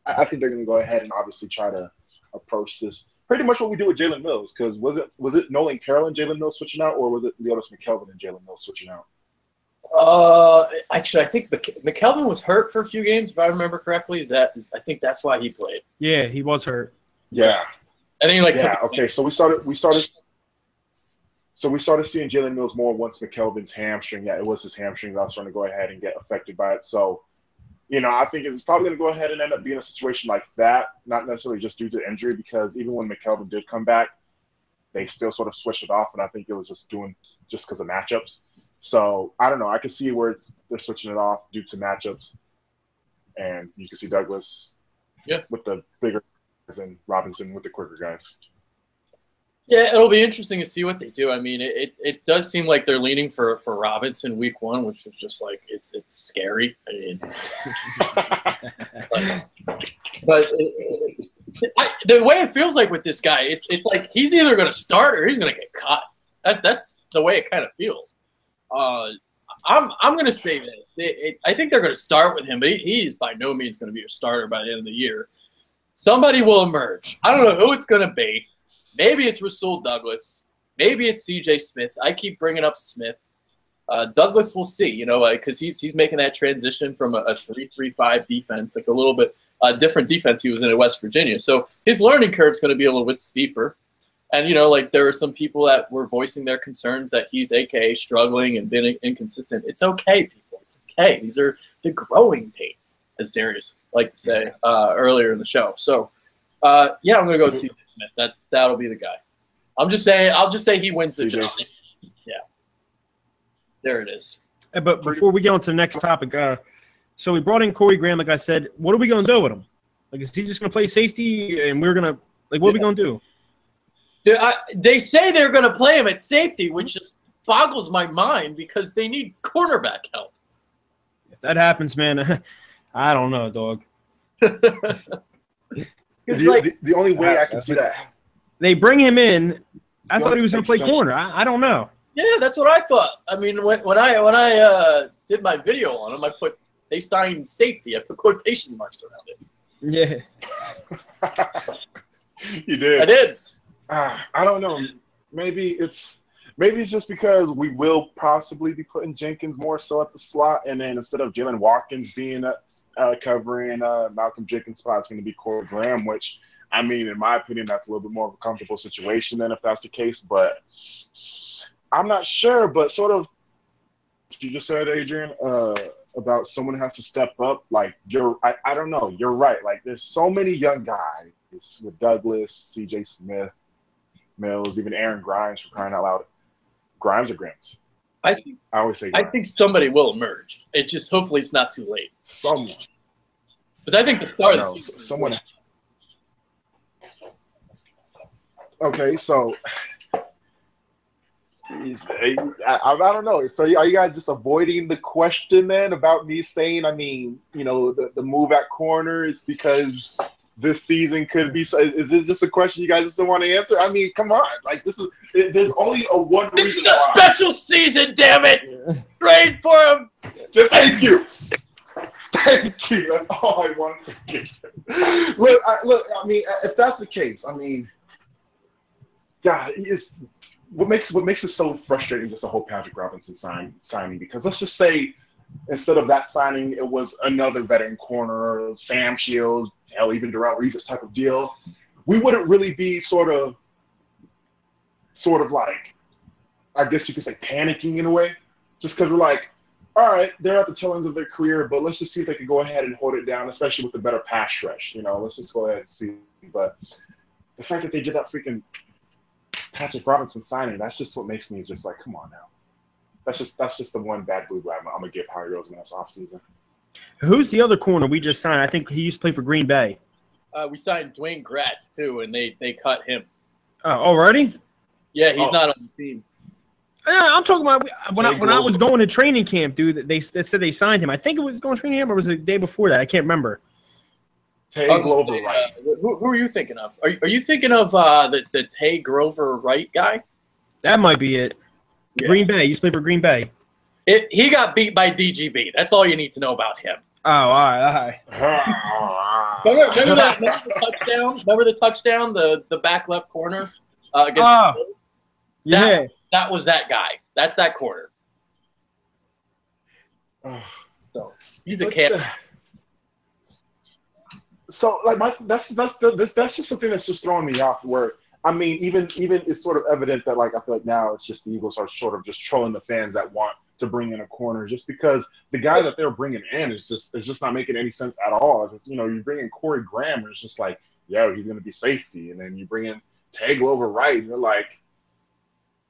obviously try to approach this pretty much what we do with Jalen Mills. Because was it Nolan Carroll and Jalen Mills switching out, or was it Leotis McKelvin and Jalen Mills switching out? Actually, I think McKelvin was hurt for a few games, if I remember correctly. I think that's why he played. Yeah, he was hurt. Yeah. And then okay. So we started seeing Jalen Mills more once McKelvin's hamstring. Yeah, it was his hamstring that was trying to go ahead and get affected by it. So, I think it's probably going to go ahead and end up being a situation like that, not necessarily just due to injury, because even when McKelvin did come back, they still sort of switched it off, and I think it was just because of matchups. So I don't know. I can see where they're switching it off due to matchups, and you can see Douglas with the bigger guys and Robinson with the quicker guys. Yeah, it'll be interesting to see what they do. I mean, it does seem like they're leaning for Robinson week 1, which was just like it's scary. I mean, but the way it feels like with this guy, it's like he's either going to start or he's going to get cut. That's the way it kind of feels. I'm going to say this. I think they're going to start with him, but he's by no means going to be a starter by the end of the year. Somebody will emerge. I don't know who it's going to be. Maybe it's Rasul Douglas. Maybe it's C.J. Smith. I keep bringing up Smith. Douglas, we'll see, because he's making that transition from a 3-3-5 defense, like a little bit different defense he was in at West Virginia. So his learning curve is going to be a little bit steeper. And, there are some people that were voicing their concerns that he's AKA struggling and been inconsistent. It's okay, people. It's okay. These are the growing pains, as Darius liked to say earlier in the show. So, I'm going to go C.J. Smith. That'll be the guy. I'll just say he wins the job. Yeah. There it is. But before we get on to the next topic, so we brought in Corey Graham, like I said. What are we going to do with him? Like, is he just going to play safety and we're going to – like, what are we going to do? They say they're going to play him at safety, which just boggles my mind because they need cornerback help. If that happens, man, I don't know, dog. The only way I can see that. They bring him in. I thought he was going to play corner. I don't know. Yeah, that's what I thought. I mean, when I did my video on him, they signed safety. I put quotation marks around it. Yeah. You did. I did. I don't know. Maybe it's just because we will possibly be putting Jenkins more so at the slot, and then instead of Jalen Watkins being covering Malcolm Jenkins' spot, it's going to be Corey Graham, which, I mean, in my opinion, that's a little bit more of a comfortable situation than if that's the case. But I'm not sure. But sort of what you just said, Adrian, about someone has to step up. Like, I don't know. You're right. Like, there's so many young guys with Douglas, C.J. Smith, Mills, even Aaron Grimes, for crying out loud. Grimes or Grims? I always say Grimes. I think somebody will emerge. It just hopefully it's not too late. Someone. Because I think the start of the season. Someone. Okay, so I don't know. So are you guys just avoiding the question then about me saying, I mean, the move at corner is because this season could be – is it just a question you guys just don't want to answer? I mean, come on. Like, there's only one reason This is a special season, damn it. Trade for him. Thank you. Thank you. That's all I wanted to do. Look, I mean, if that's the case, I mean, God, what makes it so frustrating just the whole Patrick Robinson signing, because let's just say instead of that signing, it was another veteran corner, Sam Shields, hell, even Darrelle Revis type of deal, we wouldn't really be sort of like, I guess you could say, panicking in a way, just because we're like, all right, they're at the tail end of their career, but let's just see if they can go ahead and hold it down, especially with the better pass rush. Let's just go ahead and see. But the fact that they did that freaking Patrick Robinson signing, that's just what makes me just like, come on now. That's just the one bad blue I'm gonna give Howie Roseman this offseason. Who's the other corner we just signed? I think he used to play for Green Bay. We signed Dwayne Gratz too, and they cut him. Already? Yeah, he's not on the team. Yeah, I'm talking about when I was going to training camp, dude. They said they signed him. I think it was going to training camp, or was it the day before that? I can't remember. Tay Glover Wright. Who are you thinking of? Are you thinking of the Tay Grover Wright guy? That might be it. Yeah. Green Bay. He used to play for Green Bay. He got beat by DGB. That's all you need to know about him. Oh, all right. Remember the touchdown? Remember the touchdown? The back left corner against. Yeah. That was that guy. That's that corner. So he's a kid. So like that's just something that's just throwing me off. Where I mean, even it's sort of evident that like I feel like now it's just the Eagles are sort of just trolling the fans that want to bring in a corner just because the guy that they're bringing in is just not making any sense at all. Just, you know, you bring in Corey Graham, and it's just like, yo, he's going to be safety, and then you bring in Tay Glover Wright, and you're like,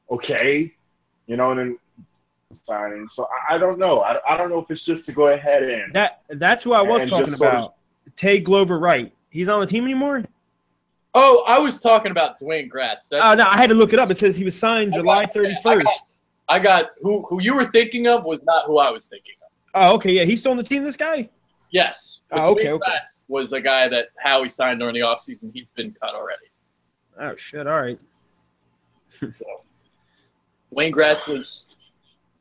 okay, you know, and then signing. So I don't know. I don't know if it's just to go ahead and that's who I was talking about. Tay Glover Wright. He's on the team anymore? Oh, I was talking about Dwayne Gratz. No, I had to look it up. It says he was signed July 31st. I got who you were thinking of was not who I was thinking of. Oh, okay, yeah. He's still on the team, this guy? Yes. Okay. Gratz was a guy that Howie signed during the offseason. He's been cut already. Oh, shit. All right. Dwayne Gratz was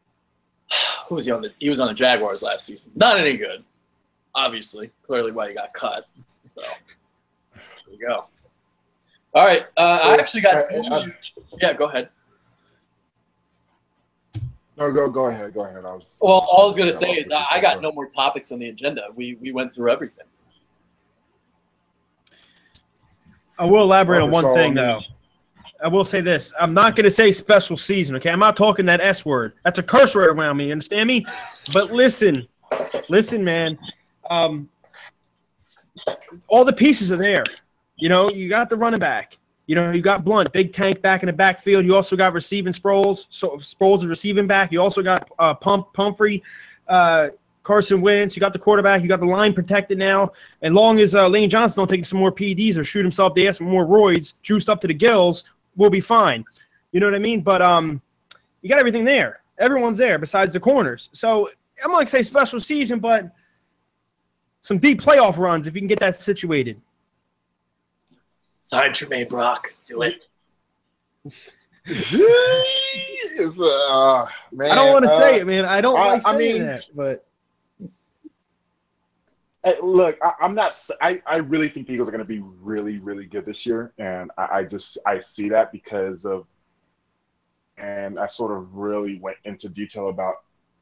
– who was he on? He was on the Jaguars last season. Not any good, obviously. Clearly why he got cut. So, there we go. All right. I actually got – yeah, go ahead. No, go ahead. Go ahead. All I was going to say is I got no more topics on the agenda. We went through everything. I will elaborate on one thing, though. I will say this. I'm not going to say special season, okay? I'm not talking that S word. That's a curse word around me. You understand me? But listen, man. All the pieces are there. You know, you got the running back. You know, you got Blunt, big tank back in the backfield. You also got receiving Sproles. So Sproles is receiving back. You also got Pumphrey, Carson Wentz. You got the quarterback. You got the line protected now. And long as Lane Johnson don't take some more PEDs or shoot himself the ass with more roids, juiced up to the gills, we'll be fine. You know what I mean? But you got everything there. Everyone's there besides the corners. So I'm not going to say special season, but some deep playoff runs if you can get that situated. Sign Tremaine Brock. Do it. Man, I don't want to say it, man. I don't like saying that, but look, I'm not. I really think the Eagles are going to be really, really good this year, and I see that because of, and I sort of really went into detail about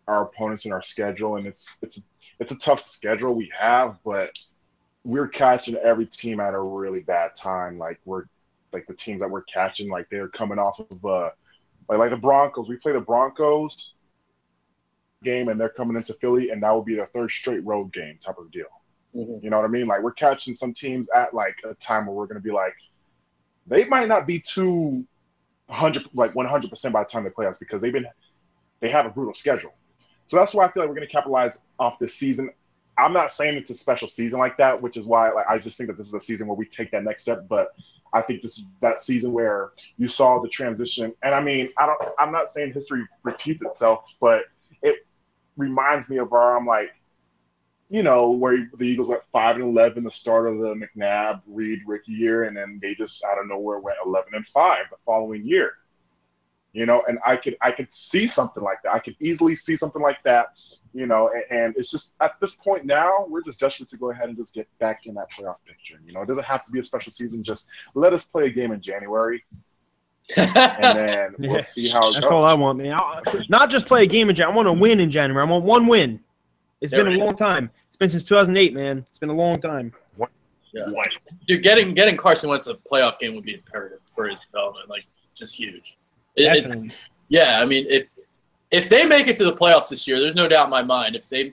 our opponents and our schedule, and it's a tough schedule we have, but we're catching every team at a really bad time. Like the teams that we're catching, like they're coming off of like the Broncos. We play the Broncos game, and they're coming into Philly, and that will be their third straight road game type of deal. Mm-hmm. You know what I mean? Like we're catching some teams at like a time where we're going to be like, they might not be 100% by the time they play us because they have a brutal schedule. So that's why I feel like we're going to capitalize off this season. I'm not saying it's a special season like that, which is why I just think that this is a season where we take that next step. But I think this is that season where you saw the transition. And I mean, I'm not saying history repeats itself, but it reminds me of I'm like, you know, where the Eagles went 5-11 the start of the McNabb Reed rookie year, and then they just out of nowhere went 11-5 the following year. You know, and I could see something like that. I could easily see something like that. You know, and it's just at this point now, we're just desperate to go ahead and just get back in that playoff picture. You know, it doesn't have to be a special season. Just let us play a game in January, and then we'll see how it goes. That's all I want, man. Not just play a game in January. I want to win in January. I want one win. It's been a long time. It's been since 2008, man. It's been a long time. Yeah. Dude, getting Carson Wentz a playoff game would be imperative for his development. Like, just huge. Definitely. I mean, if they make it to the playoffs this year, there's no doubt in my mind. If they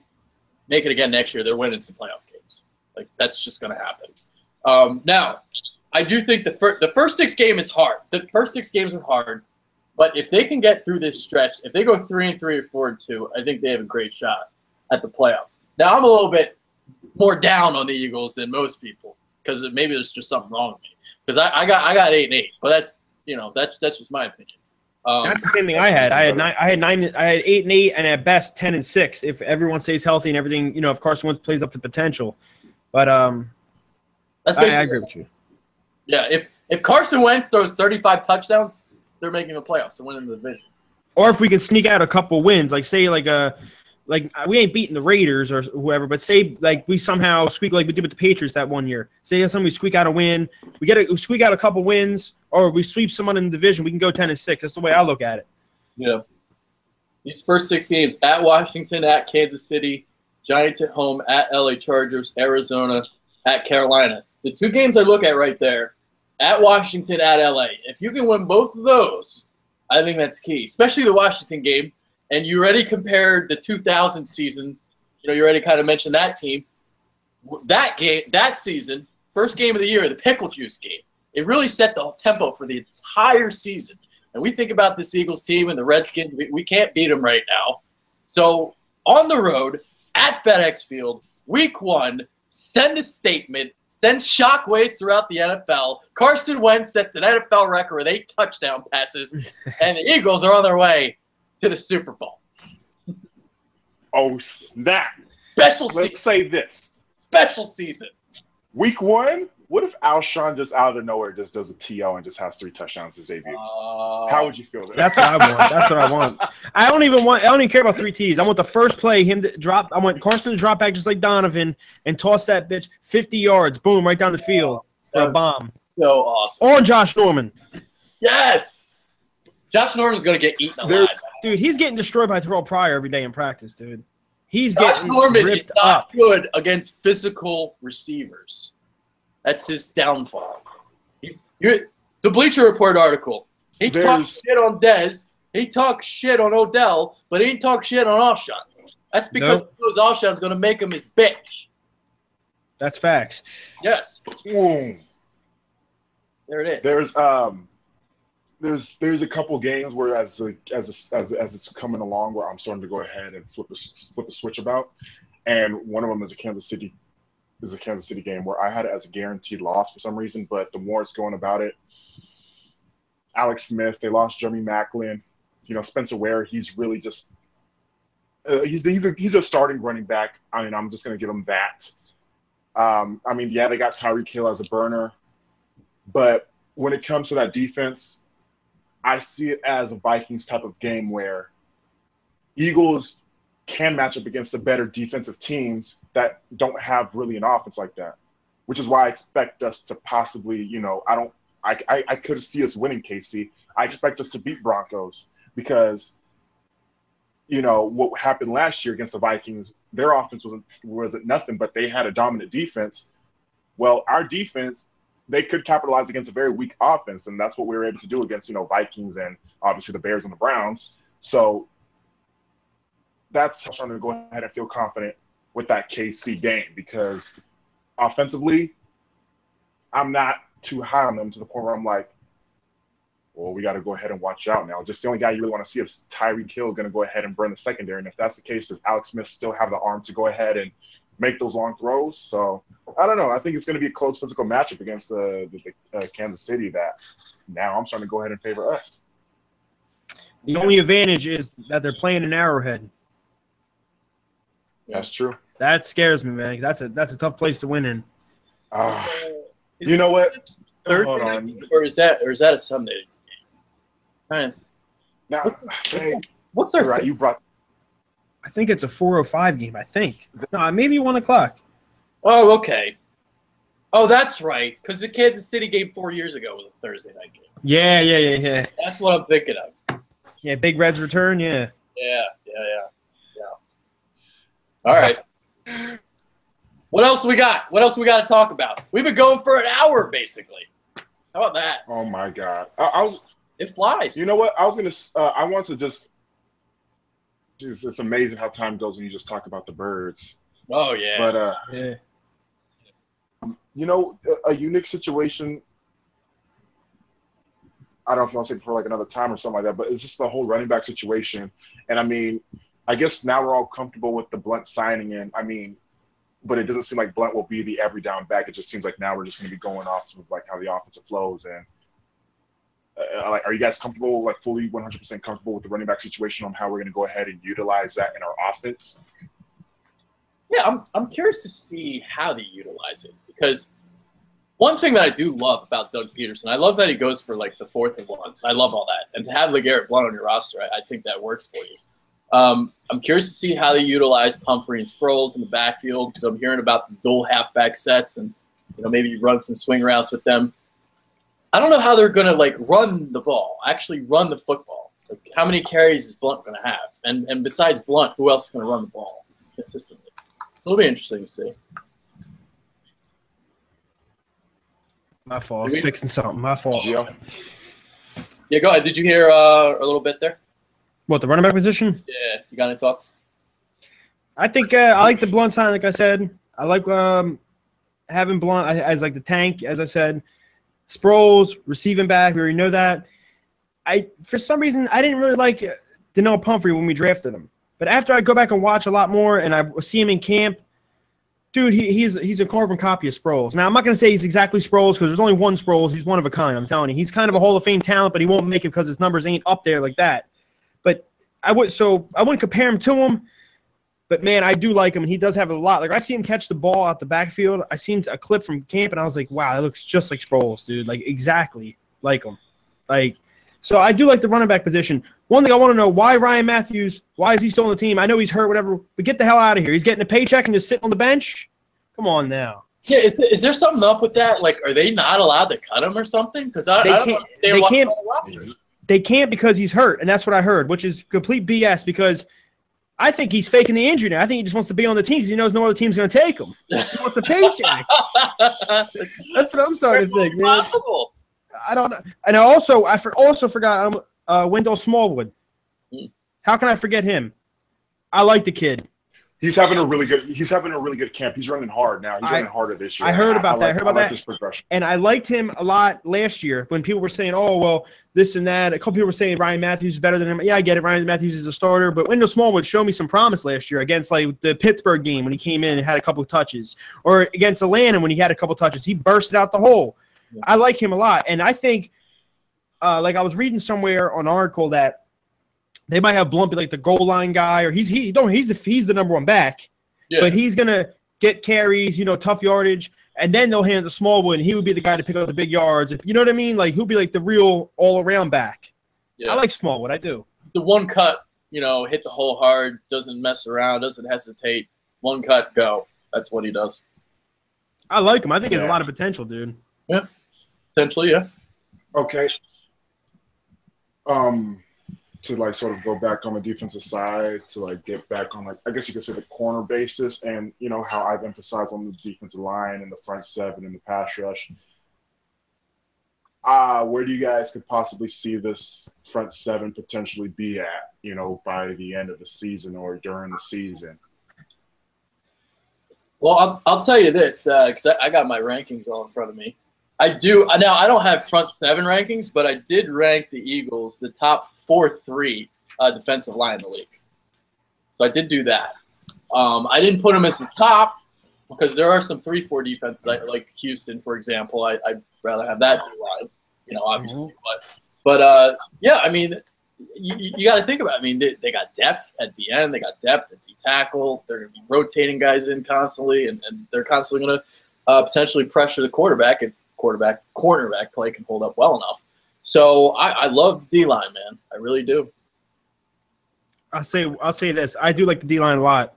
make it again next year, they're winning some playoff games. Like, that's just going to happen. Now, I do think the first 6 games is hard. The first 6 games are hard, but if they can get through this stretch, if they go 3-3 or 4-2, I think they have a great shot at the playoffs. Now I'm a little bit more down on the Eagles than most people because maybe there's just something wrong with me. Because I got 8-8, but that's just my opinion. That's the same thing I had. I had 8-8, and at best 10-6 if everyone stays healthy and everything. If Carson Wentz plays up to potential. But that's I agree with you. Yeah, if Carson Wentz throws 35 touchdowns, they're making the playoffs and winning the division. Or if we can sneak out a couple wins, like say like we ain't beating the Raiders or whoever, but say like we somehow squeak like we did with the Patriots that one year. Say we squeak out a win, we squeak out a couple wins, or we sweep someone in the division, we can go 10-6. That's the way I look at it. Yeah. These first 6 games at Washington, at Kansas City, Giants at home, at LA Chargers, Arizona, at Carolina. The 2 games I look at right there, at Washington, at LA. If you can win both of those, I think that's key, especially the Washington game. And you already compared the 2000 season. You already kind of mentioned that team. That game, that season, first game of the year, the pickle juice game. It really set the tempo for the entire season. And we think about this Eagles team and the Redskins. We can't beat them right now. So on the road, at FedEx Field, week 1, send a statement, send shockwaves throughout the NFL. Carson Wentz sets an NFL record with 8 touchdown passes, and the Eagles are on their way to the Super Bowl. Oh, snap. Special season. Let's say this. Special season. Week 1, what if Alshon just out of nowhere just does a TO and just has 3 touchdowns his debut? How would you feel? That's what I want. That's what I want. I don't even care about 3 Ts. I want the first play, him to drop. I want Carson to drop back just like Donovan and toss that bitch 50 yards, boom, right down the field for a bomb. So awesome. Or Josh Norman. Yes. Josh Norman's going to get eaten alive. Dude, he's getting destroyed by Terrell Pryor every day in practice, dude. He's Josh getting Norman ripped is not up. good against physical receivers. That's his downfall. The Bleacher Report article. He talks shit on Dez. He talks shit on Odell, but he didn't talk shit on Alshon. That's because he knows Alshon's going to make him his bitch. That's facts. Yes. Boom. There it is. There's a couple games where as it's coming along where I'm starting to go ahead and flip the switch about, and one of them is a Kansas City game where I had it as a guaranteed loss for some reason, but the more it's going about it, Alex Smith, they lost Jeremy Maclin, Spencer Ware, he's really just he's a starting running back. I mean, I'm just gonna give him that. They got Tyreek Hill as a burner, but when it comes to that defense, I see it as a Vikings type of game where Eagles can match up against the better defensive teams that don't have really an offense like that, which is why I expect us to possibly, I could see us winning, KC. I expect us to beat Broncos because, what happened last year against the Vikings, their offense wasn't nothing, but they had a dominant defense. Well, our defense, they could capitalize against a very weak offense, and that's what we were able to do against, Vikings and obviously the Bears and the Browns. So that's how I'm going to go ahead and feel confident with that KC game because offensively, I'm not too high on them to the point where I'm like, well, we got to go ahead and watch out now. Just the only guy you really want to see is Tyreek Hill going to go ahead and burn the secondary. And if that's the case, does Alex Smith still have the arm to go ahead and make those long throws? So I don't know. I think it's going to be a close physical matchup against the Kansas City that now I'm starting to go ahead and favor us. The only advantage is that they're playing in Arrowhead. That's true. That scares me, man. That's a tough place to win in. You know what? Thursday Hold on. Or is that a Sunday game? Now, What's their right? You brought. I think it's a 4:05 game. I think. No, maybe 1 o'clock. Oh, okay. Oh, that's right. Because the Kansas City game 4 years ago was a Thursday night game. Yeah. That's what I'm thinking of. Yeah, Big Red's return. Yeah. Yeah. All right. What else we got? What else we got to talk about? We've been going for an hour, basically. How about that? Oh my God! It flies. You know what? I want to just. It's amazing how time goes when you just talk about the birds. Oh yeah. But a unique situation I don't know if I'll say for like another time or something like that, but it's just the whole running back situation. And I mean, I guess now we're all comfortable with the Blunt signing in. I mean, but it doesn't seem like Blunt will be the every down back. It just seems like now we're just going to be going off of like how the offensive flows. And like, are you guys comfortable, like fully 100% comfortable with the running back situation on how we're going to go ahead and utilize that in our offense? Yeah, I'm curious to see how they utilize it, because one thing that I do love about Doug Peterson, I love that he goes for like the 4th and 1s. I love all that. And to have LeGarrette Blount on your roster, I think that works for you. I'm curious to see how they utilize Pumphrey and Sproles in the backfield, because I'm hearing about the dual halfback sets and maybe run some swing routes with them. I don't know how they're going to like run the ball, actually run the football. Like, how many carries is Blount going to have? And besides Blount, who else is going to run the ball consistently? So it'll be interesting to see. My fault. I was fixing something. My fault. Yeah, go ahead. Did you hear a little bit there? What, the running back position? Yeah. You got any thoughts? I think I like the Blunt sign, like I said. I like having Blunt as like the tank, as I said. Sproles, receiving back. We already know that. For some reason, I didn't really like Donnell Pumphrey when we drafted him. But after I go back and watch a lot more and I see him in camp, dude, he's a carbon copy of Sproles. Now, I'm not going to say he's exactly Sproles because there's only one Sproles. He's one of a kind, I'm telling you. He's kind of a Hall of Fame talent, but he won't make it because his numbers ain't up there like that. But I wouldn't compare him to him. But, man, I do like him, and he does have a lot. Like, I see him catch the ball out the backfield. I seen a clip from camp, and I was like, wow, that looks just like Sproles, dude. Like, exactly like him. Like, so I do like the running back position. One thing I want to know, why Ryan Matthews, why is he still on the team? I know he's hurt, whatever, but get the hell out of here. He's getting a paycheck and just sitting on the bench? Come on now. Yeah, is there something up with that? Like, are they not allowed to cut him or something? Because I don't know if they can't. They can't because he's hurt, and that's what I heard, which is complete BS because I think he's faking the injury now. I think he just wants to be on the team because he knows no other team's going to take him. He wants a paycheck. That's what I'm starting to think, man. Possible. I don't know. And I also forgot Wendell Smallwood. How can I forget him? I like the kid. He's having a really good camp. He's running hard now. He's running harder this year. I heard about that. I like his progression. And I liked him a lot last year when people were saying, oh, well, this and that. A couple people were saying Ryan Matthews is better than him. Yeah, I get it. Ryan Matthews is a starter. But Wendell Smallwood showed me some promise last year against like the Pittsburgh game when he came in and had a couple of touches. Or against Atlanta when he had a couple of touches. He bursted out the hole. Yeah. I like him a lot. And I think, like I was reading somewhere on an article that they might have Blunt be like the goal line guy, or he's the number one back, but he's gonna get carries, tough yardage, and then they'll hand it to Smallwood, and he would be the guy to pick up the big yards. You know what I mean? Like he'll be like the real all around back. Yeah. I like Smallwood, I do. The one cut, hit the hole hard, doesn't mess around, doesn't hesitate. One cut, go. That's what he does. I like him. I think he has a lot of potential, dude. Yeah, potentially, yeah. Okay. To like sort of go back on the defensive side, to like get back on like I guess you could say the corner basis, and how I've emphasized on the defensive line and the front seven and the pass rush. Where do you guys could possibly see this front seven potentially be at, by the end of the season or during the season? Well, I'll tell you this, because I got my rankings all in front of me. I do. Now, I don't have front seven rankings, but I did rank the Eagles the top 4-3 defensive line in the league. So I did do that. I didn't put them as the top because there are some 3-4 defenses, like Houston, for example. I'd rather have that line, obviously. But yeah, I mean, you got to think about it. I mean, they got depth at the end. They got depth at D tackle. They're going to be rotating guys in constantly, and they're constantly going to potentially pressure the quarterback if cornerback play can hold up well enough. So I love the D-line, man. I really do. I'll say this. I do like the D-line a lot.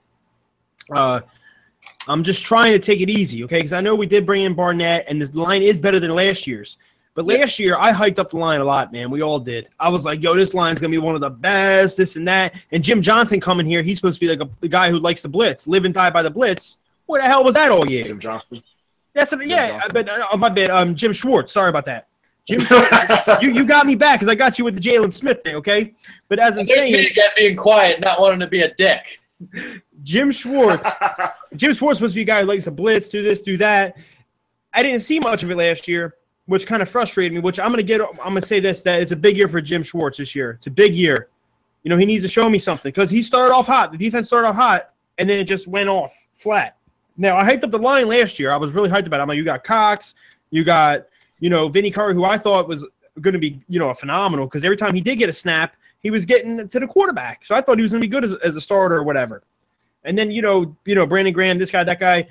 I'm just trying to take it easy, okay? Because I know we did bring in Barnett, and the line is better than last year's. But last year, I hyped up the line a lot, man. We all did. I was like, yo, this line's going to be one of the best, this and that. And Jim Johnson coming here, he's supposed to be like the guy who likes the blitz, live and die by the blitz. What the hell was that all year? Jim Johnson. That's a, yeah, but my bad. Jim Schwartz. Sorry about that. Jim, you got me back because I got you with the Jalen Smith thing, okay? But as I'm saying, you get being quiet, not wanting to be a dick. Jim Schwartz. Jim Schwartz supposed to be a guy who likes to blitz, do this, do that. I didn't see much of it last year, which kind of frustrated me, which I'm going to say this, that it's a big year for Jim Schwartz this year. It's a big year. You know, he needs to show me something because he started off hot. The defense started off hot, and then it just went off flat. Now, I hyped up the line last year. I was really hyped about it. I'm like, you got Cox, you got, you know, Vinny Curry, who I thought was going to be, you know, a phenomenal because every time he did get a snap, he was getting to the quarterback. So I thought he was going to be good as a starter or whatever. And then, you know, Brandon Graham, this guy, that guy.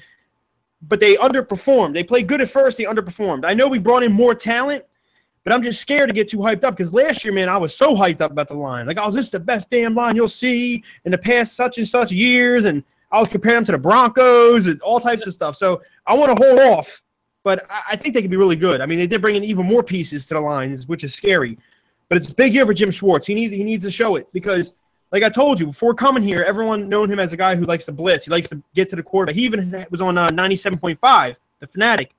But they underperformed. They played good at first. They underperformed. I know we brought in more talent, but I'm just scared to get too hyped up because last year, man, I was so hyped up about the line. Like, oh, this is the best damn line you'll see in the past such and such years. And I was comparing them to the Broncos and all types of stuff. So I want to hold off, but I think they can be really good. I mean, they did bring in even more pieces to the line, which is scary. But it's a big year for Jim Schwartz. He needs to show it because, like I told you, before coming here, everyone known him as a guy who likes to blitz. He likes to get to the quarterback. He even was on 97.5, the Fanatic,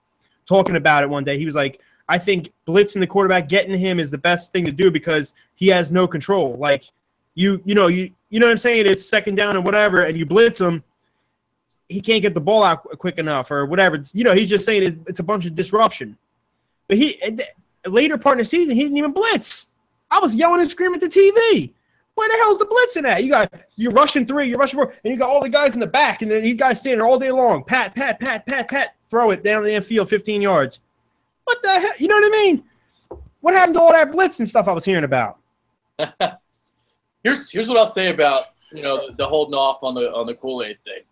talking about it one day. He was like, I think blitzing the quarterback, getting him is the best thing to do because he has no control. Like, you know what I'm saying? It's second down and whatever, and you blitz him, he can't get the ball out quick enough or whatever. You know, he's just saying it's a bunch of disruption. But later part of the season, he didn't even blitz. I was yelling and screaming at the TV. Where the hell's the blitzing at? You're rushing 3, you're rushing 4, and you got all the guys in the back, and then these guys standing there all day long. Pat, throw it down the field 15 yards. What the hell? You know what I mean? What happened to all that blitz and stuff I was hearing about? Here's what I'll say about, you know, the holding off on the Kool-Aid thing.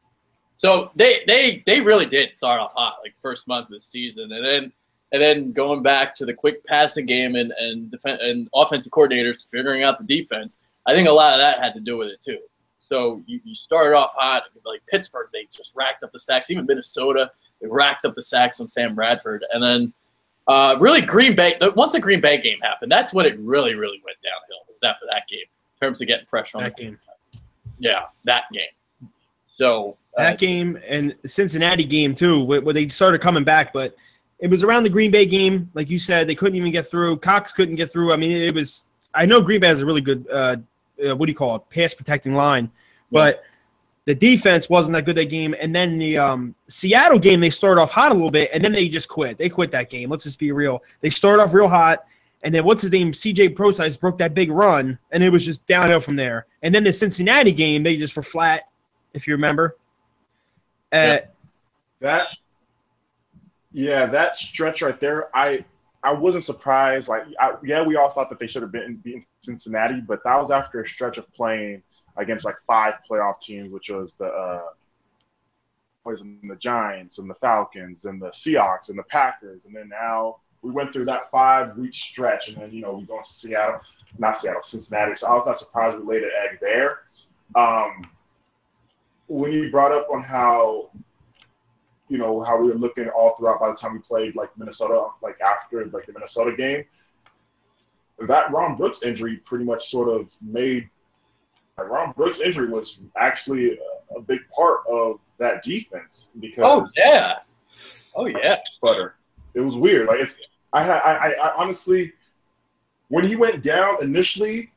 So they really did start off hot, like first month of the season, and then going back to the quick passing game and offensive coordinators figuring out the defense. I think a lot of that had to do with it too. So you started off hot, like Pittsburgh, they just racked up the sacks. Even Minnesota, they racked up the sacks on Sam Bradford, and then really Green Bay. Once the Green Bay game happened, that's when it really went downhill. It was after that game in terms of getting pressure on that game. Yeah, that game. So that game and the Cincinnati game too, where they started coming back, but it was around the Green Bay game, like you said, they couldn't even get through. Cox couldn't get through. I mean, it was. I know Green Bay has a really good, pass protecting line, but the defense wasn't that good that game. And then the Seattle game, they started off hot a little bit, and then they just quit. They quit that game. Let's just be real. They started off real hot, and then what's his name? C.J. Prosise broke that big run, and it was just downhill from there. And then the Cincinnati game, they just were flat, if you remember. That stretch right there, I wasn't surprised. Like, we all thought that they should have beaten Cincinnati, but that was after a stretch of playing against like 5 playoff teams, which was the Giants and the Falcons and the Seahawks and the Packers, and then now we went through that 5-week stretch, and then we go into Cincinnati. So I was not surprised we laid an egg there. When you brought up on how we were looking all throughout by the time we played like Minnesota, like after like the Minnesota game, that Ron Brooks injury pretty much sort of made Ron Brooks injury was actually a big part of that defense because sputter. It was weird. Like I honestly, when he went down initially,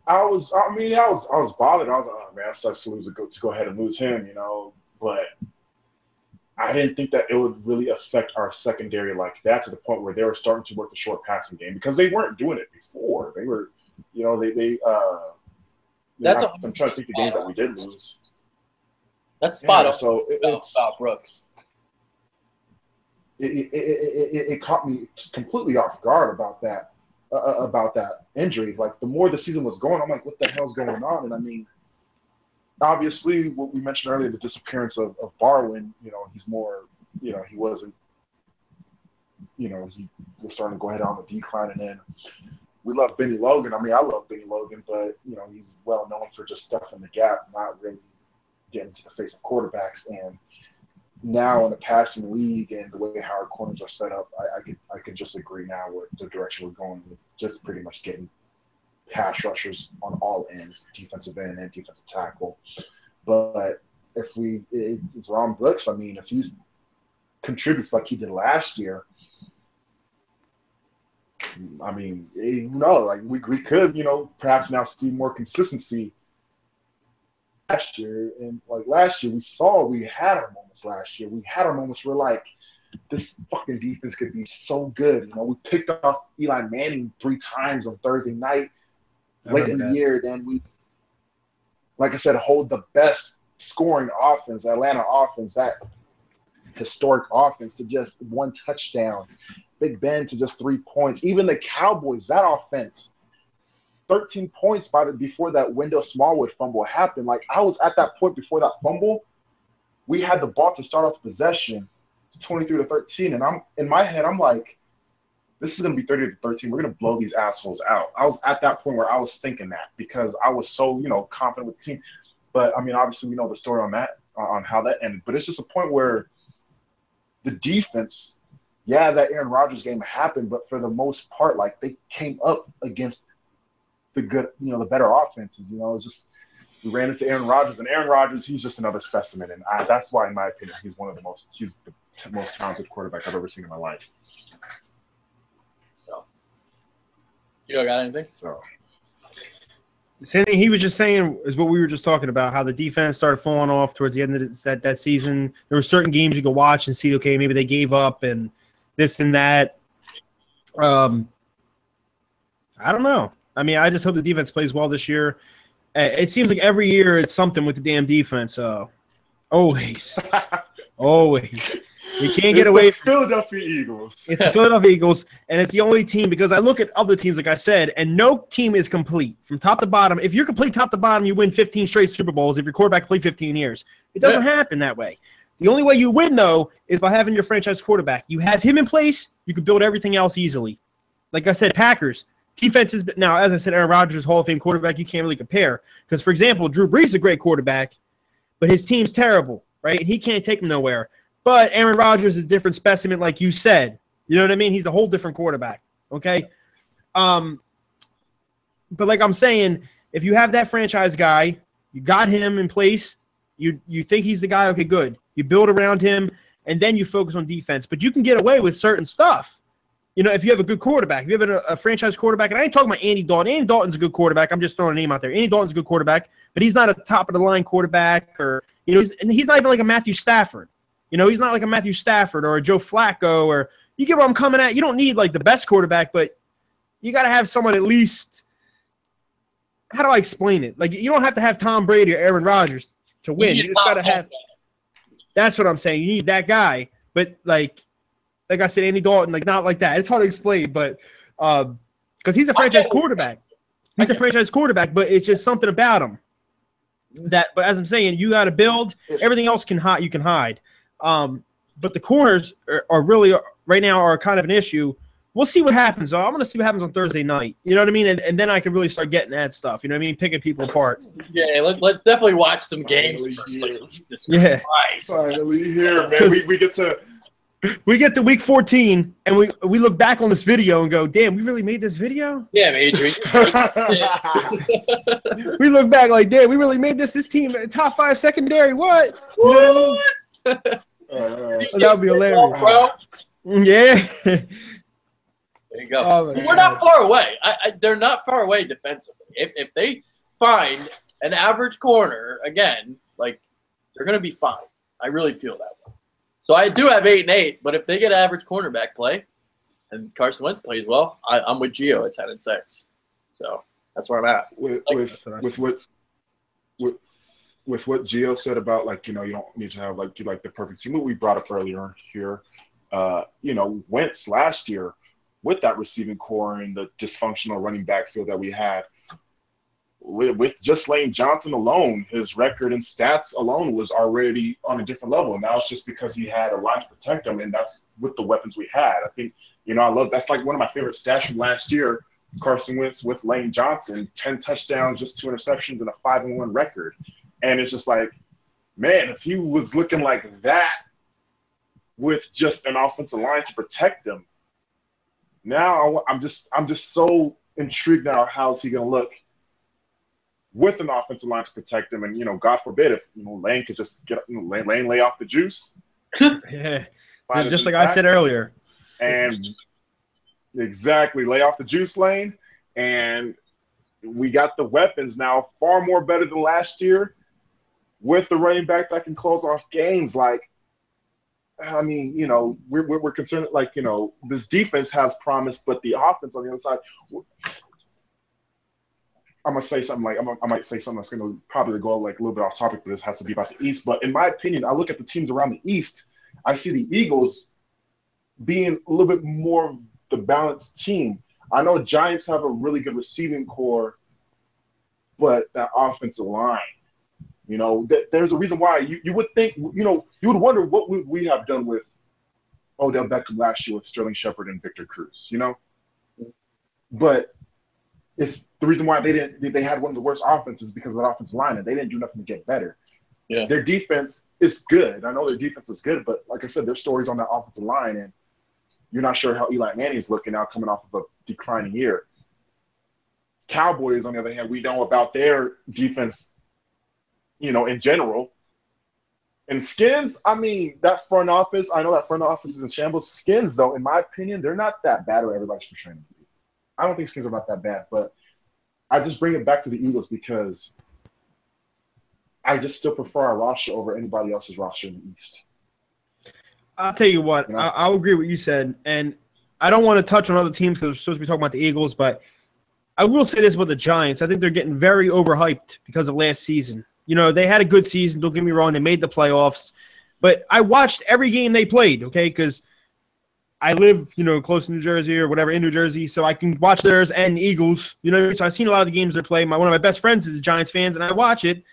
I was bothered. I was like, oh man, it sucks to go ahead and lose him, but I didn't think that it would really affect our secondary like that to the point where they were starting to work the short passing game because they weren't doing it before. They were, I'm trying to think the games that we did lose. That's spot on. So it's about Brooks. It caught me completely off guard about that injury. Like the more the season was going, I'm like, what the hell's going on? And I mean, obviously, what we mentioned earlier, the disappearance of Barwin, he's more, he wasn't, he was starting to go ahead on the decline. And then we love Benny Logan. I mean, I love Benny Logan, but, he's well known for just stuffing the gap, not really getting to the face of quarterbacks. And now in the passing league and the way how our corners are set up, I could just agree now with the direction we're going with just pretty much getting pass rushers on all ends, defensive end and defensive tackle. But if Ron Brooks, I mean, if he contributes like he did last year, I mean, like we could, perhaps now see more consistency last year. And like last year, we had our moments last year. We had our moments where like this fucking defense could be so good. You know, we picked off Eli Manning 3 times on Thursday night late in the year. Then we, like I said, hold the best scoring offense, Atlanta offense, that historic offense, to just 1 touchdown. Big Ben to just 3 points. Even the Cowboys, that offense, 13 points before that Wendell Smallwood fumble happened. Like, I was at that point before that fumble. We had the ball to start off the possession, 23-13, and I'm in my head, I'm like, this is going to be 30-13. We're going to blow these assholes out. I was at that point where I was thinking that because I was so, confident with the team. But, I mean, obviously we know the story on that, on how that ended. But it's just a point where the defense, that Aaron Rodgers game happened, but for the most part, like, they came up against the good, the better offenses. It's just we ran into Aaron Rodgers, and Aaron Rodgers, he's just another specimen. And that's why, in my opinion, he's the most talented quarterback I've ever seen in my life. So, you got anything? So, same thing he was just saying is what we were just talking about, how the defense started falling off towards the end of that season. There were certain games you could watch and see, okay, maybe they gave up and this and that. I don't know. I mean, I just hope the defense plays well this year. It seems like every year it's something with the damn defense. Always. Always. You can't get away from Philadelphia Eagles. It's the Philadelphia Eagles, and it's the only team because I look at other teams, like I said, and no team is complete from top to bottom. If you're complete top to bottom, you win 15 straight Super Bowls if your quarterback played 15 years. It doesn't happen that way. The only way you win, though, is by having your franchise quarterback. You have him in place, you can build everything else easily. Like I said, Packers. Defense is now, as I said, Aaron Rodgers, Hall of Fame quarterback, you can't really compare. Because, for example, Drew Brees is a great quarterback, but his team's terrible, right? He can't take him nowhere. But Aaron Rodgers is a different specimen, like you said. You know what I mean? He's a whole different quarterback, okay? But like I'm saying, if you have that franchise guy, you got him in place, you think he's the guy, okay, good. You build around him, and then you focus on defense. But you can get away with certain stuff. If you have a good quarterback, if you have a franchise quarterback, and I ain't talking about Andy Dalton. Andy Dalton's a good quarterback. I'm just throwing a name out there. Andy Dalton's a good quarterback, but he's not a top-of-the-line quarterback, or he's not even like a Matthew Stafford. He's not like a Matthew Stafford or a Joe Flacco, or you get where I'm coming at. You don't need like the best quarterback, but you got to have someone at least. How do I explain it? Like, you don't have to have Tom Brady or Aaron Rodgers to win. You just got to have. That's what I'm saying. You need that guy, but like I said, Andy Dalton, like not like that. It's hard to explain, but because he's a franchise quarterback. He's a franchise quarterback, but it's just something about him that. But as I'm saying, you got to build. Everything else can hide. You can hide. But the corners are really right now are kind of an issue. We'll see what happens. So I'm going to see what happens on Thursday night. You know what I mean? And then I can really start getting at stuff. You know what I mean? Picking people apart. Yeah, let's definitely watch some games. Yeah. Finally here, man. We get to week 14, and we look back on this video and go, damn, we really made this video? Yeah, Adrian. We look back like, damn, we really made this team top 5 secondary. What? You know what I mean? That would be hilarious. Bro. Yeah. There you go. Oh, we're not far away. They're not far away defensively. If they find an average corner, again, like, they're going to be fine. I really feel that way. So I do have 8-8, but if they get average cornerback play and Carson Wentz plays well, I'm with Gio at 10-6. So that's where I'm at. With what Gio said about, like, you don't need to have like the perfect team. What we brought up earlier here, Wentz last year with that receiving core and the dysfunctional running backfield that we had, with just Lane Johnson alone, his record and stats alone was already on a different level. And now it's just because he had a line to protect him, and that's with the weapons we had. I think, I love that's like one of my favorite stats from last year. Carson Wentz with Lane Johnson, 10 touchdowns, just 2 interceptions, and a 5-1 record. And it's just like, man, if he was looking like that with just an offensive line to protect him, now I'm just so intrigued now. How's he going to look with an offensive line to protect him? And, God forbid if, Lane could just get Lane lay off the juice. Yeah. Just like I said earlier. And exactly, lay off the juice, Lane. And we got the weapons now far more better than last year with the running back that can close off games. Like, I mean, we're concerned, like, this defense has promise, but the offense on the other side. I'm gonna say something like I might say something that's gonna probably go like a little bit off topic, but this has to be about the East. But in my opinion, I look at the teams around the East. I see the Eagles being a little bit more of the balanced team. I know Giants have a really good receiving core, but that offensive line, there's a reason why you would think, you would wonder what would we have done with Odell Beckham last year with Sterling Shepard and Victor Cruz, But it's the reason why they had one of the worst offenses because of the offensive line, and they didn't do nothing to get better. Yeah. Their defense is good. I know their defense is good, but like I said, there's stories on that offensive line, and you're not sure how Eli Manning is looking out coming off of a declining year. Cowboys, on the other hand, we know about their defense, in general. And Skins, I mean, that front office, I know that front office is in shambles. Skins, though, in my opinion, they're not that bad or everybody's portraying them. I don't think Skins are not that bad, but I just bring it back to the Eagles because I just still prefer our roster over anybody else's roster in the East. I'll tell you what, I'll agree with what you said, and I don't want to touch on other teams because we're supposed to be talking about the Eagles, but I will say this about the Giants. I think they're getting very overhyped because of last season. They had a good season, don't get me wrong, they made the playoffs, but I watched every game they played, okay, because I live, close to New Jersey or whatever, in New Jersey, so I can watch theirs and the Eagles, so I've seen a lot of the games they play. One of my best friends is a Giants fan, and I watch it,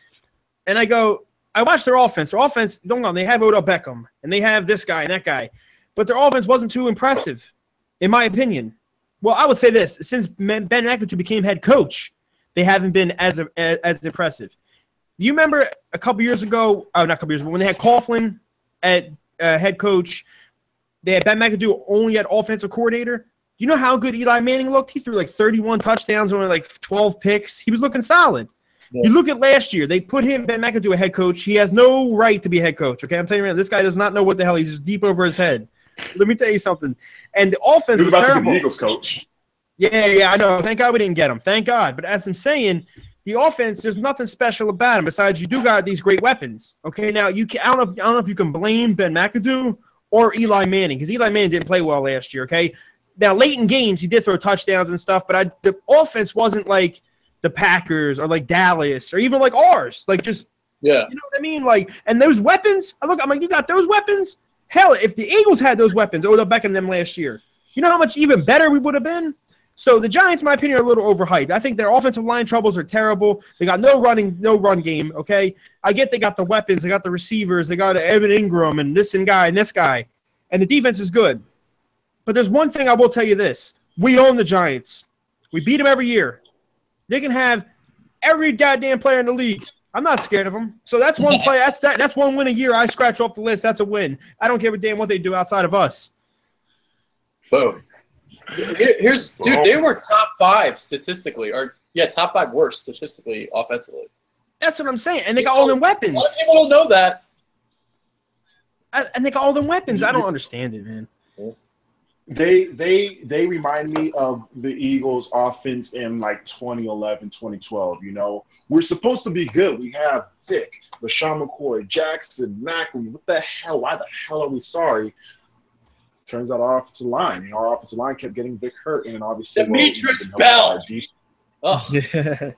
and I watch their offense. Their offense, don't know, they have Odell Beckham, and they have this guy and that guy, but their offense wasn't too impressive, in my opinion. Well, I would say this. Since Ben McAdoo became head coach, they haven't been as impressive. Do you remember a couple years ago, not a couple years ago, when they had Coughlin at head coach, they had Ben McAdoo only at offensive coordinator? You know how good Eli Manning looked? He threw like 31 touchdowns and only like 12 picks. He was looking solid. Yeah. You look at last year, they put Ben McAdoo a head coach. He has no right to be a head coach, okay? I'm telling you right now, this guy does not know what the hell. He's just deep over his head. Let me tell you something. And the offense was about terrible. To be the Eagles coach. Yeah, I know. Thank God we didn't get him. Thank God. But as I'm saying, the offense, there's nothing special about him besides you do got these great weapons. Okay, now I don't know if you can blame Ben McAdoo or Eli Manning because Eli Manning didn't play well last year. Okay, now late in games he did throw touchdowns and stuff, but the offense wasn't like the Packers or like Dallas or even like ours. Like just you know what I mean? Like, and those weapons. I'm like, you got those weapons. Hell, if the Eagles had those weapons, Odell Beckham them last year, you know how much even better we would have been? So the Giants, in my opinion, are a little overhyped. I think their offensive line troubles are terrible. They got no run game, okay? I get they got the weapons, they got the receivers, they got Evan Ingram and this guy and this guy. And the defense is good. But there's one thing I will tell you this. We own the Giants. We beat them every year. They can have every goddamn player in the league. I'm not scared of them. So that's one play. That's one win a year. I scratch off the list. That's a win. I don't give a damn what they do outside of us. Boom. Dude, they were top 5 statistically, top 5 worst statistically offensively. That's what I'm saying. And they got all them weapons. A lot of people don't know that. And they got all them weapons. I don't understand it, man. They remind me of the Eagles offense in like 2011, 2012. We're supposed to be good. We have Vic, LaShawn McCoy, Jackson, Macklin. What the hell? Why the hell are we sorry? Turns out our offensive line. Our offensive line kept getting Vic hurt, and obviously Demetrius Bell. Oh, yeah.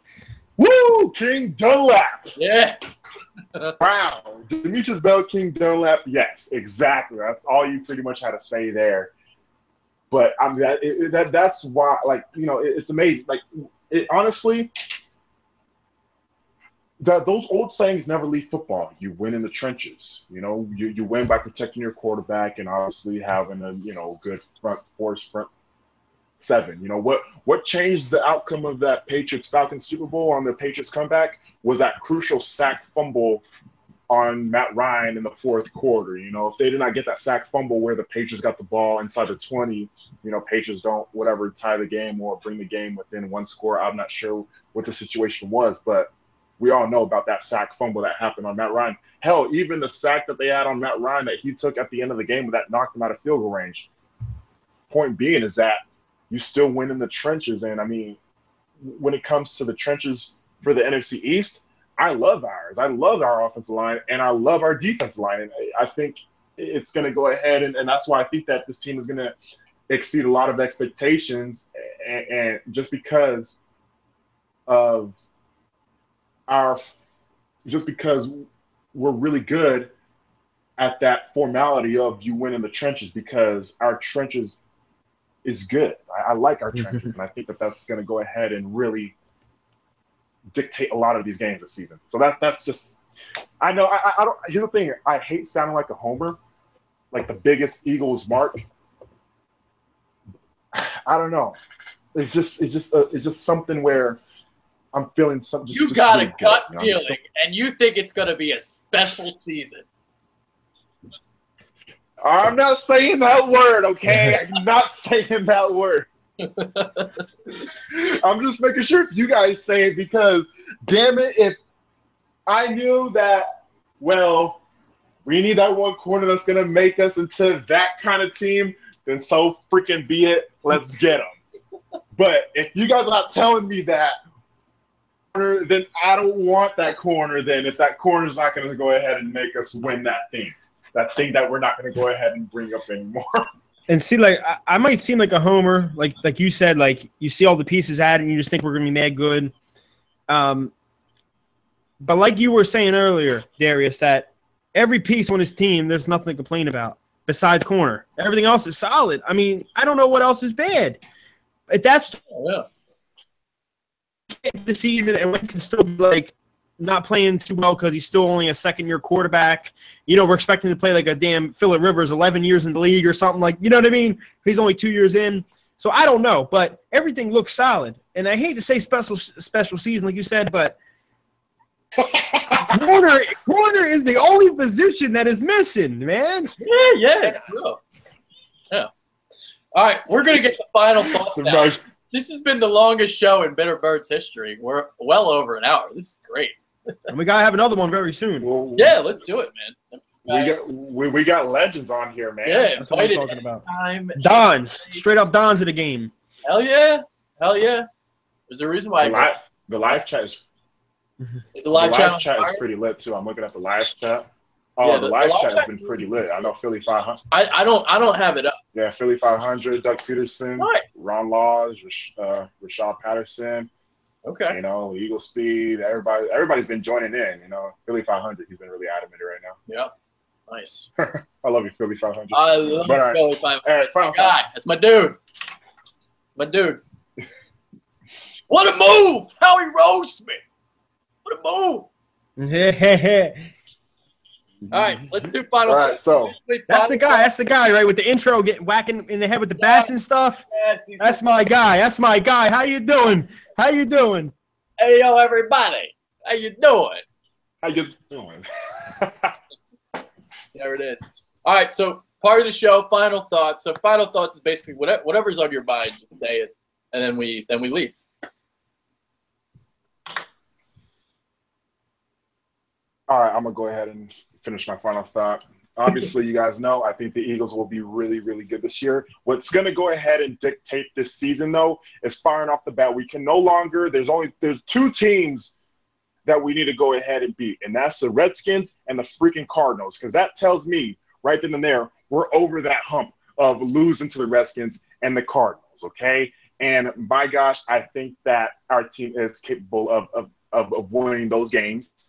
Woo! King Dunlap. Yeah. Wow. Demetrius Bell, King Dunlap. Yes, exactly. That's all you pretty much had to say there. But I mean, that's why, it's amazing. Honestly, those old sayings never leave football. You win in the trenches. You win by protecting your quarterback and obviously having a good front seven. What changed the outcome of that Patriots-Falcons Super Bowl on the Patriots comeback was that crucial sack fumble on Matt Ryan in the fourth quarter. If they did not get that sack fumble where the Patriots got the ball inside the 20, Patriots don't tie the game or bring the game within one score. I'm not sure what the situation was, but we all know about that sack fumble that happened on Matt Ryan. Hell, even the sack that they had on Matt Ryan that he took at the end of the game that knocked him out of field goal range. Point being is that you still win in the trenches. And, I mean, when it comes to the trenches for the NFC East, I love ours. I love our offensive line, and I love our defensive line. And I think it's going to go ahead, and that's why I think that this team is going to exceed a lot of expectations, and just because of just because we're really good at that formality of you win in the trenches, because our trenches is good. I like our trenches, and I think that that's going to go ahead and really dictate a lot of these games this season. So that's just, I know I don't. Here's the thing: I hate sounding like a homer, like the biggest Eagles mark. I don't know. It's just something where I'm feeling something. You got a gut feeling, and you think it's going to be a special season. I'm not saying that word, okay? I'm not saying that word. I'm just making sure if you guys say it, because, damn it, if I knew that, well, we need that one corner that's going to make us into that kind of team, then so freaking be it. Let's get them. But if you guys are not telling me that, then I don't want that corner then, if that corner is not going to go ahead and make us win that thing that we're not going to go ahead and bring up anymore. And see, like, I might seem like a homer, like you said, like you see all the pieces added and you just think we're going to be mad good. But like you were saying earlier, Darius, that every piece on this team, there's nothing to complain about besides corner. Everything else is solid. I mean, I don't know what else is bad. But that's the season, and Wentz can still be like not playing too well because he's still only a second-year quarterback. You know, we're expecting to play like a damn Phillip Rivers, 11 years in the league or something, like, you know what I mean? He's only 2 years in. So I don't know, but everything looks solid. And I hate to say special season, like you said, but corner is the only position that is missing, man. Yeah. All right, we're going to get the final thoughts now. This has been the longest show in Bitter Birds history. We're well over an hour. This is great. And we got to have another one very soon. Well, yeah, let's do it, man. We got legends on here, man. Yeah, that's what I'm talking about. Time. Dons, straight up Dons of the game. Hell yeah. There's a reason why the live chat is the live chat is pretty lit too. I'm looking at the live chat. Oh, yeah, the live chat has been pretty lit. I know Philly 500. I don't have it up. Yeah, Philly 500, Doug Peterson, right. Ron Laws, Rashad Patterson. Okay. You know, Eagle Speed. Everybody's been joining in. You know, Philly 500. He's been really adamant right now. Yep. Nice. I love you, Philly 500. I love Philly 500. All right, my guy. That's my dude. What a move! How he roasted me. What a move! All right, let's do final. All right, so that's the guy, right, with the intro, whacking in the head with the bats and stuff. Yes, that's my guy. How you doing? Hey, yo, everybody. How you doing? There it is. All right, so part of the show, final thoughts. So final thoughts is basically whatever's on your mind, just say it, and then we leave. All right, I'm gonna go ahead and finish my final thought. Obviously, you guys know I think the Eagles will be really, really good this year. What's going to go ahead and dictate this season, though, is firing off the bat. We can no longer – there's two teams that we need to go ahead and beat, and that's the Redskins and the freaking Cardinals, because that tells me right then and there we're over that hump of losing to the Redskins and the Cardinals, okay? And, my gosh, I think that our team is capable of winning those games.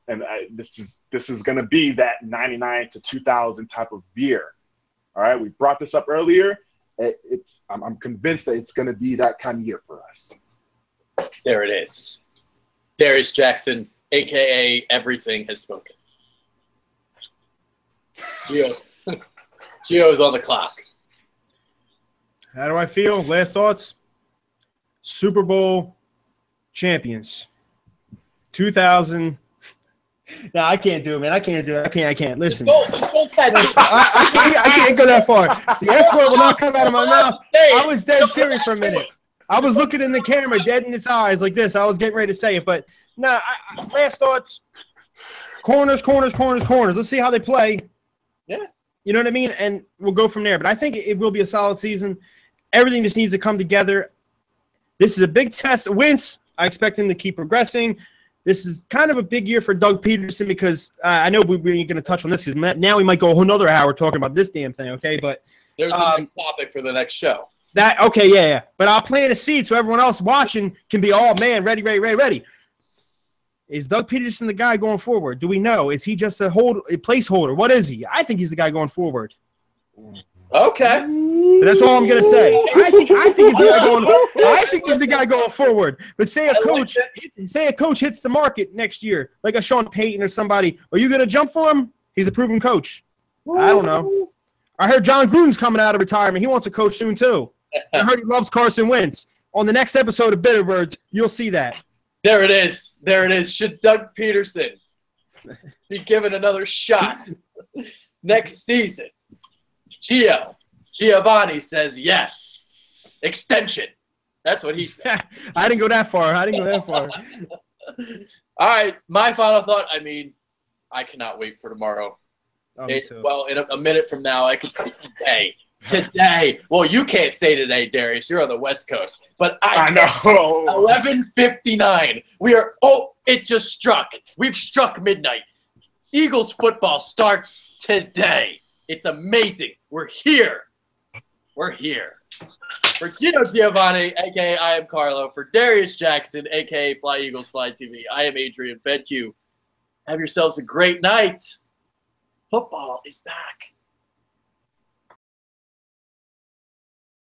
This is going to be that 99 to 2000 type of year. All right, we brought this up earlier. I'm convinced that it's going to be that kind of year for us. There it is. Darius Jackson, a.k.a. Everything, has spoken. Gio is on the clock. How do I feel? Last thoughts? Super Bowl champions. 2000. No, I can't do it, man. I can't. Listen. I can't go that far. The S word will not come out of my mouth. I was dead serious for a minute. I was looking in the camera, dead in its eyes like this. I was getting ready to say it, but no. Last thoughts. Corners. Let's see how they play. Yeah. You know what I mean? And we'll go from there. But I think it will be a solid season. Everything just needs to come together. This is a big test. Wentz, I expect him to keep progressing. this is kind of a big year for Doug Peterson because I know we're going to touch on this because now we might go a whole nother hour talking about this damn thing, okay? But there's the next topic for the next show. Yeah. But I'll plant a seed so everyone else watching can be all, man, ready. Is Doug Peterson the guy going forward? Do we know? Is he just a placeholder? What is he? I think he's the guy going forward. Okay. But that's all I'm gonna say. I think he's the guy going. I think he's the guy going forward. But say a coach hits the market next year, like a Sean Payton or somebody. Are you gonna jump for him? He's a proven coach. I don't know. I heard John Gruden's coming out of retirement. He wants to coach soon too. I heard he loves Carson Wentz. On the next episode of Bitterbirds, you'll see that. There it is. Should Doug Peterson be given another shot next season? Giovanni says yes. Extension. That's what he said. I didn't go that far. All right, my final thought. I mean, I cannot wait for tomorrow. Me too. Well, in a minute from now, I could say today. Today. Well, you can't say today, Darius. You're on the West Coast. But I know. 11:59. It just struck. We've struck midnight. Eagles football starts today. It's amazing. We're here. For Gino Giovanni, a.k.a. IamCarlo, for Darius Jackson, a.k.a. Fly Eagles Fly TV, I am Adrian Fedq. Have yourselves a great night. Football is back.